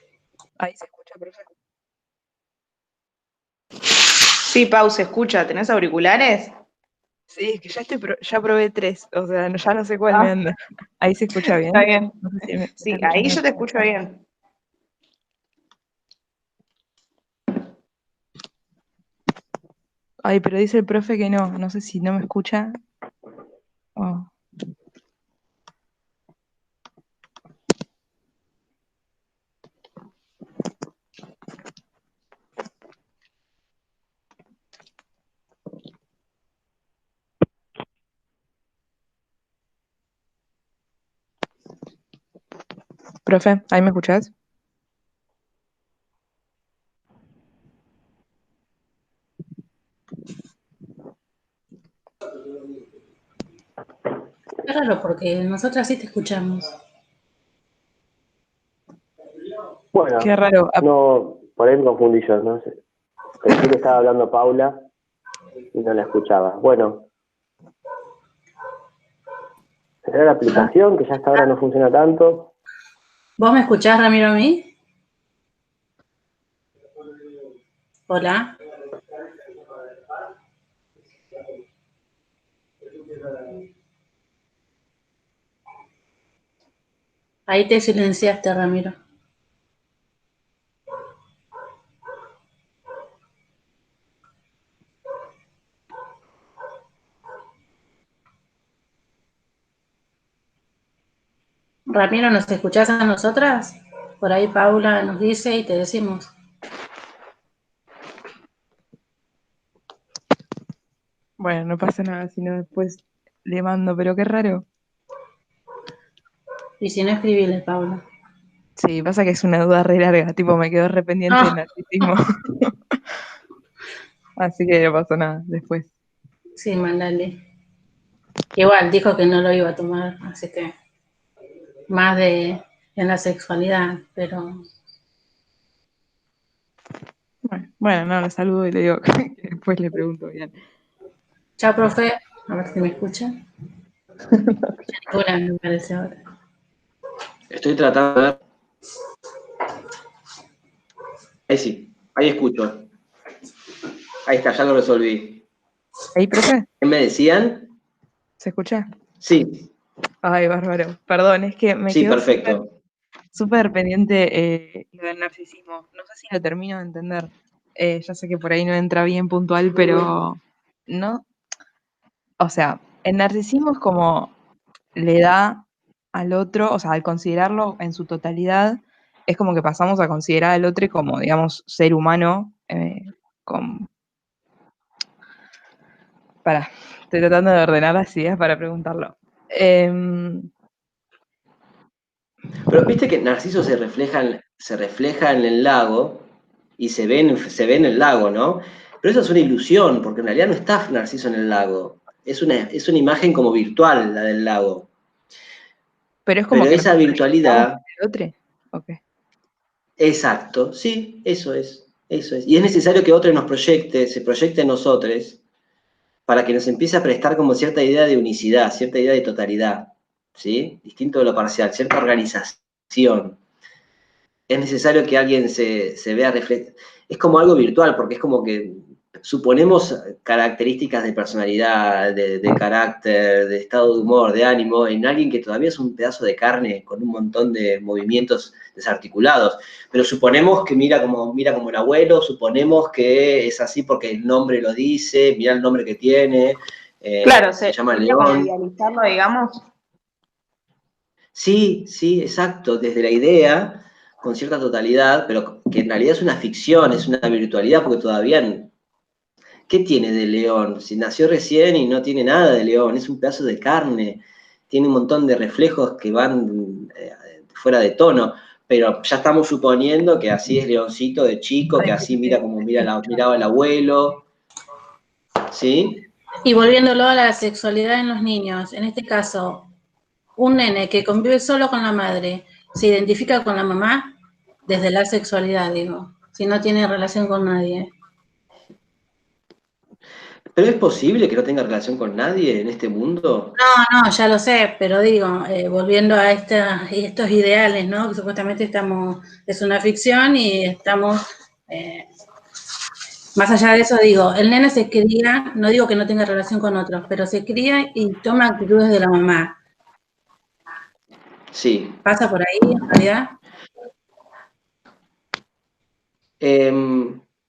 Ahí se escucha, profe. Sí, Pau, se escucha. ¿Tenés auriculares? Sí, es que ya probé 3, o sea, ya no sé cuál me anda. Ahí se escucha bien. Está bien. No sé si me Sí, está ahí escuchando. yo te escucho bien. Ay, pero dice el profe que no sé si no me escucha. Oh. Profe, ¿ahí me escuchás? Es raro porque nosotras sí te escuchamos. Bueno, Qué raro. no, por ahí me confundí yo, no sé. Pensé que estaba hablando Paula y no la escuchaba. Bueno, ¿será la aplicación que ya hasta ahora no funciona tanto? ¿Vos me escuchás, Ramiro, a mí? Hola. Ahí te silenciaste, Ramiro. Ramiro, ¿nos escuchás a nosotras? Por ahí Paula nos dice y te decimos. Bueno, no pasa nada, sino después le mando, pero qué raro. Y si no, escribile, Paula. Sí, pasa que es una duda re larga, tipo me quedo re pendiente de narcisismo. Así que no pasa nada, después. Sí, mandale. Igual, dijo que no lo iba a tomar, así que más en la sexualidad, pero... Bueno, no, lo saludo y le digo que después le pregunto bien. Chao, profe. A ver si me escucha. Hola, me parece ahora. Estoy tratando de ver. Ahí sí, ahí escucho. Ahí está, ya lo resolví. ¿Ahí, profe? ¿Qué me decían? ¿Se escucha? Sí. Ay, bárbaro. Perdón, es que me Sí, quedo perfecto. súper pendiente lo del narcisismo. No sé si lo termino de entender. Ya sé que por ahí no entra bien puntual, pero no. O sea, el narcisismo es como le da al otro, o sea, al considerarlo en su totalidad, es como que pasamos a considerar al otro como, digamos, ser humano. Estoy tratando de ordenar las ideas para preguntarlo. Pero viste que Narciso se refleja en el lago y se ve en el lago, ¿no? Pero eso es una ilusión, porque en realidad no está Narciso en el lago. Es una imagen como virtual la del lago. Pero es como Pero que esa virtualidad... el otro. Okay. Exacto, sí, eso es. Y es necesario que otro se proyecte en nosotros, para que nos empiece a prestar como cierta idea de unicidad, cierta idea de totalidad, ¿sí? Distinto de lo parcial, cierta organización. Es necesario que alguien se vea reflejado. Es como algo virtual, porque es como que suponemos características de personalidad, de carácter, de estado de humor, de ánimo, en alguien que todavía es un pedazo de carne con un montón de movimientos desarticulados. Pero suponemos que mira como el abuelo, suponemos que es así porque el nombre lo dice, mira el nombre que tiene, Claro, se llama sería como León. idealizarlo, digamos. Sí, exacto, desde la idea, con cierta totalidad, pero que en realidad es una ficción, es una virtualidad, porque todavía, ¿qué tiene de león? Si nació recién y no tiene nada de león, es un pedazo de carne, tiene un montón de reflejos que van fuera de tono, pero ya estamos suponiendo que así es Leoncito de chico, que así mira como miraba el abuelo, ¿sí? Y volviéndolo a la sexualidad en los niños, en este caso, un nene que convive solo con la madre, ¿se identifica con la mamá? Desde la sexualidad, digo, si no tiene relación con nadie. ¿Pero es posible que no tenga relación con nadie en este mundo? No, ya lo sé, pero digo, volviendo a estos ideales, ¿no? Que supuestamente es una ficción y estamos, más allá de eso, digo, el nene se cría, no digo que no tenga relación con otros, pero se cría y toma actitudes de la mamá. Sí. ¿Pasa por ahí, en realidad?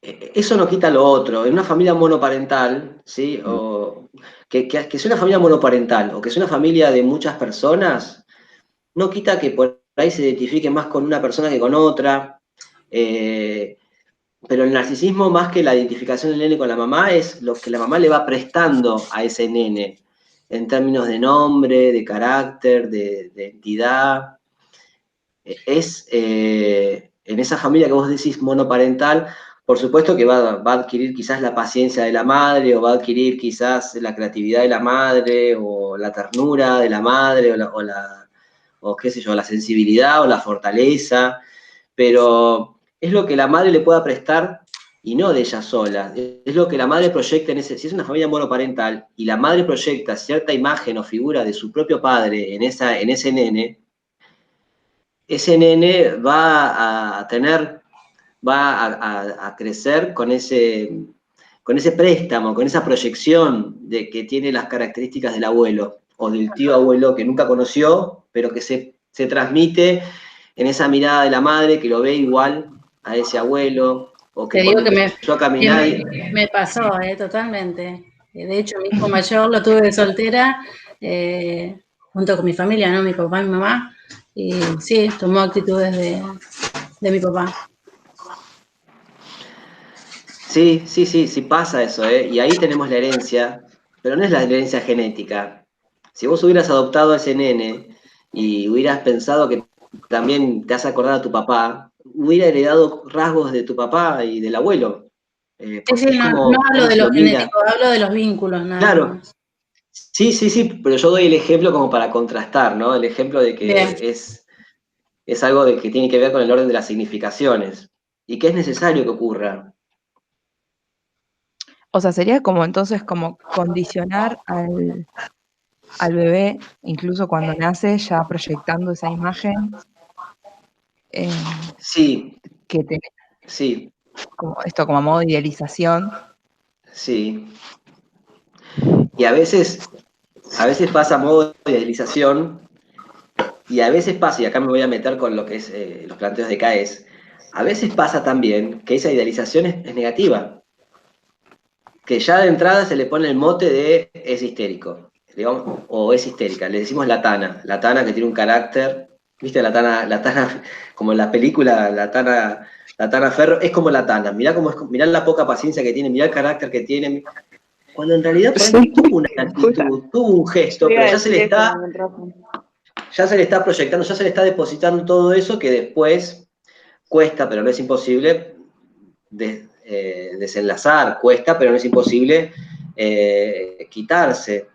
Eso no quita lo otro. En una familia monoparental, ¿sí? O que sea una familia monoparental o que sea una familia de muchas personas, no quita que por ahí se identifique más con una persona que con otra. Pero el narcisismo, más que la identificación del nene con la mamá, es lo que la mamá le va prestando a ese nene, en términos de nombre, de carácter, de entidad. en esa familia que vos decís monoparental, por supuesto que va a adquirir quizás la paciencia de la madre, o va a adquirir quizás la creatividad de la madre, o la ternura de la madre, o qué sé yo, la sensibilidad o la fortaleza, pero es lo que la madre le pueda prestar y no de ella sola. Es lo que la madre proyecta si es una familia monoparental y la madre proyecta cierta imagen o figura de su propio padre en ese nene va a crecer con ese préstamo, con esa proyección de que tiene las características del abuelo o del tío abuelo que nunca conoció, pero que se transmite en esa mirada de la madre que lo ve igual a ese abuelo, o que Te digo cuando que empezó a caminar... me pasó, totalmente. De hecho, mi hijo mayor lo tuve de soltera, junto con mi familia, ¿no? Mi papá y mi mamá, y sí, tomó actitudes de mi papá. Sí pasa eso, y ahí tenemos la herencia, pero no es la herencia genética. Si vos hubieras adoptado a ese nene y hubieras pensado que también te has acordado a tu papá, hubiera heredado rasgos de tu papá y del abuelo. Sí, no hablo de lo genético, hablo de los vínculos, nada claro. más. Sí, pero yo doy el ejemplo como para contrastar, ¿no? El ejemplo de que es algo de que tiene que ver con el orden de las significaciones y que es necesario que ocurra. O sea, sería como entonces como condicionar al bebé, incluso cuando nace, ya proyectando esa imagen. Sí. Sí. Como esto como a modo de idealización. Sí. Y a veces pasa a modo de idealización, y a veces pasa, y acá me voy a meter con lo que es los planteos de CAES, a veces pasa también que esa idealización es negativa, que ya de entrada se le pone el mote de es histérico, digamos, o es histérica. Le decimos la Tana que tiene un carácter, ¿viste? La Tana, como en la película, la Tana Ferro, es como la Tana. Mirá la poca paciencia que tiene, mirá el carácter que tiene. Cuando en realidad por ahí tuvo una actitud, tuvo un gesto, pero ya se le está proyectando, ya se le está depositando todo eso que después cuesta, pero no es imposible, desenlazar, cuesta, pero no es imposible quitarse.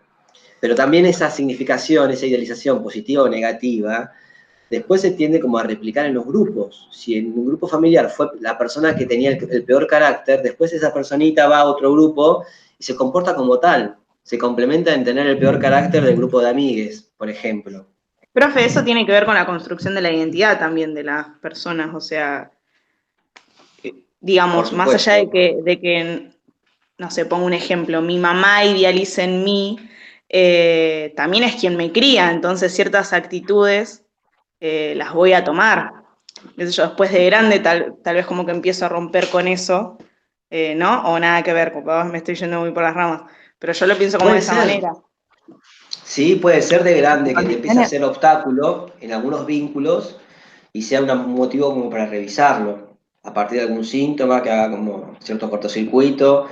Pero también esa significación, esa idealización positiva o negativa, después se tiende como a replicar en los grupos. Si en un grupo familiar fue la persona que tenía el peor carácter, después esa personita va a otro grupo y se comporta como tal. Se complementa en tener el peor carácter del grupo de amigues, por ejemplo. Profe, eso tiene que ver con la construcción de la identidad también de las personas, o sea, digamos, más allá de que, no sé, pongo un ejemplo, mi mamá idealiza en mí, también es quien me cría, entonces ciertas actitudes las voy a tomar. Yo después de grande tal vez como que empiezo a romper con eso, ¿no? O nada que ver, porque me estoy yendo muy por las ramas, pero yo lo pienso como de esa manera. Sí, puede ser de grande que te empiece a ser obstáculo en algunos vínculos y sea un motivo como para revisarlo, a partir de algún síntoma que haga como cierto cortocircuito.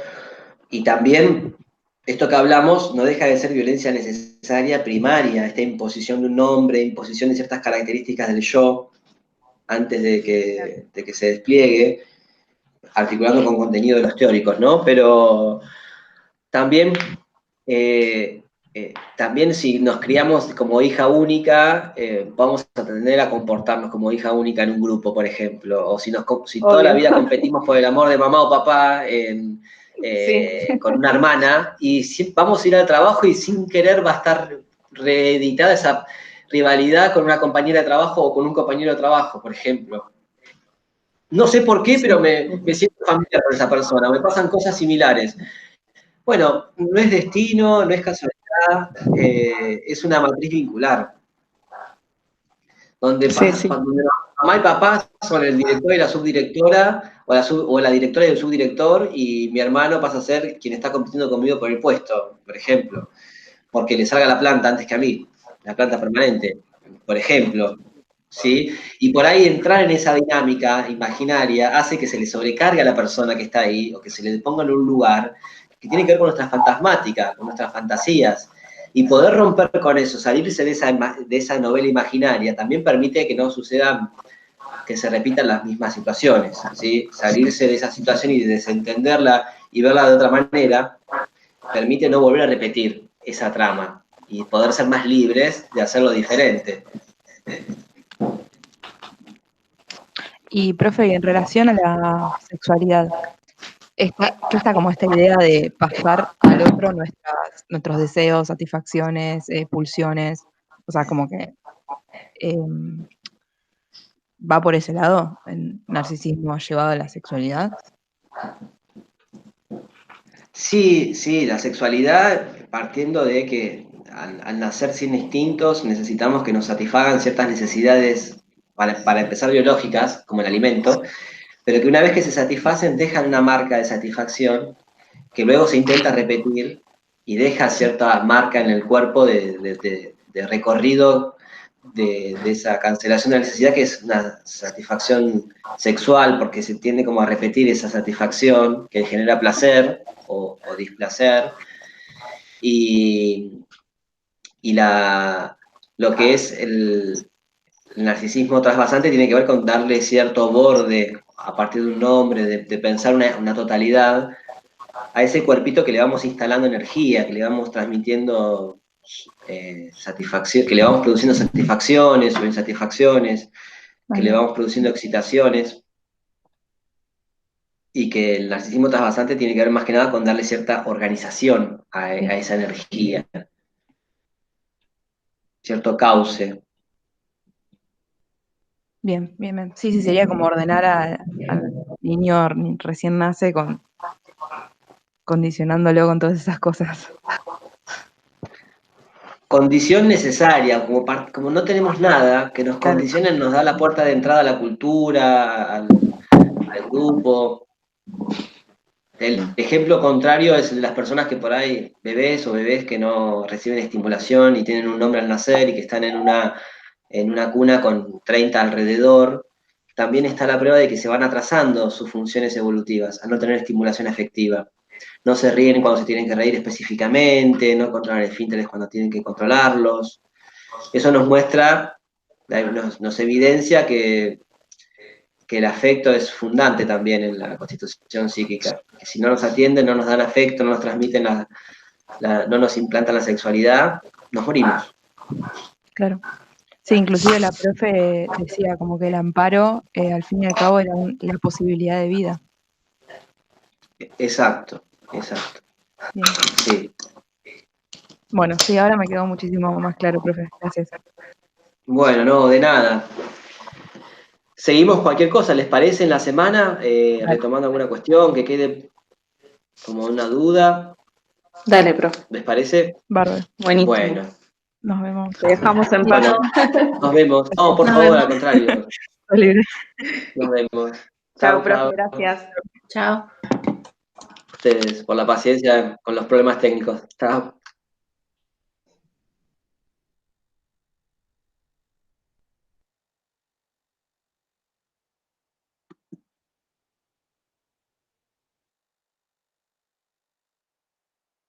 Y también, esto que hablamos no deja de ser violencia necesaria primaria, esta imposición de un nombre, imposición de ciertas características del yo, antes de que se despliegue, articulando con contenido de los teóricos, ¿no? Pero también... también si nos criamos como hija única, vamos a tender a comportarnos como hija única en un grupo, por ejemplo, o si toda la vida competimos por el amor de mamá o papá con una hermana, y vamos a ir al trabajo y sin querer va a estar reeditada esa rivalidad con una compañera de trabajo o con un compañero de trabajo, por ejemplo. No sé por qué, pero me siento familiar con esa persona, me pasan cosas similares. Bueno, no es destino, no es casualidad, es una matriz vincular, donde mamá y papá son el director y la subdirectora, o la directora y el subdirector, y mi hermano pasa a ser quien está compitiendo conmigo por el puesto, por ejemplo, porque le salga la planta antes que a mí, la planta permanente, por ejemplo, ¿sí? Y por ahí entrar en esa dinámica imaginaria hace que se le sobrecargue a la persona que está ahí, o que se le ponga en un lugar que tiene que ver con nuestras fantasmáticas, con nuestras fantasías. Y poder romper con eso, salirse de esa novela imaginaria, también permite que no sucedan, que se repitan las mismas situaciones, ¿sí? Salirse de esa situación y desentenderla y verla de otra manera, permite no volver a repetir esa trama y poder ser más libres de hacerlo diferente. Y, profe, en relación a la sexualidad, está como esta idea de pasar al otro nuestros deseos, satisfacciones, pulsiones, o sea, como que va por ese lado, el narcisismo llevado a la sexualidad. Sí, la sexualidad, partiendo de que al nacer sin instintos necesitamos que nos satisfagan ciertas necesidades, para empezar biológicas, como el alimento, pero que una vez que se satisfacen dejan una marca de satisfacción que luego se intenta repetir y deja cierta marca en el cuerpo de recorrido de esa cancelación de la necesidad, que es una satisfacción sexual, porque se tiende como a repetir esa satisfacción que genera placer o displacer, y lo que es el narcisismo trasvasante tiene que ver con darle cierto borde a partir de un nombre, de pensar una totalidad a ese cuerpito que le vamos instalando energía, que le vamos transmitiendo satisfacción, que le vamos produciendo satisfacciones o insatisfacciones, que le vamos produciendo excitaciones, y que el narcisismo trasvasante tiene que ver más que nada con darle cierta organización a esa energía, cierto cauce. Bien. Sí, sería como ordenar al niño recién nace condicionándolo con todas esas cosas. Condición necesaria, como no tenemos nada que nos condicione, nos da la puerta de entrada a la cultura, al grupo. El ejemplo contrario es las personas que por ahí, bebés que no reciben estimulación y tienen un nombre al nacer y que están en una cuna con 30 alrededor. También está la prueba de que se van atrasando sus funciones evolutivas al no tener estimulación afectiva. No se ríen cuando se tienen que reír específicamente, no controlan esfínteres cuando tienen que controlarlos. Eso nos muestra, nos evidencia que el afecto es fundante también en la constitución psíquica. Que si no nos atienden, no nos dan afecto, no nos transmiten no nos implantan la sexualidad, nos morimos. Claro. Sí, inclusive la profe decía como que el amparo, al fin y al cabo, era la posibilidad de vida. Exacto. Bien. Sí. Bueno, sí, ahora me quedó muchísimo más claro, profe. Gracias. Bueno, no, de nada. Seguimos cualquier cosa, ¿les parece en la semana? Retomando alguna cuestión que quede como una duda. Dale, profe. ¿Les parece? Bárbaro. Buenísimo. Bueno. Nos vemos. Te dejamos en paz. Bueno, nos vemos. No, por favor, al contrario. Nos vemos. Chao, profe, gracias. Chao. Ustedes por la paciencia con los problemas técnicos. Chao.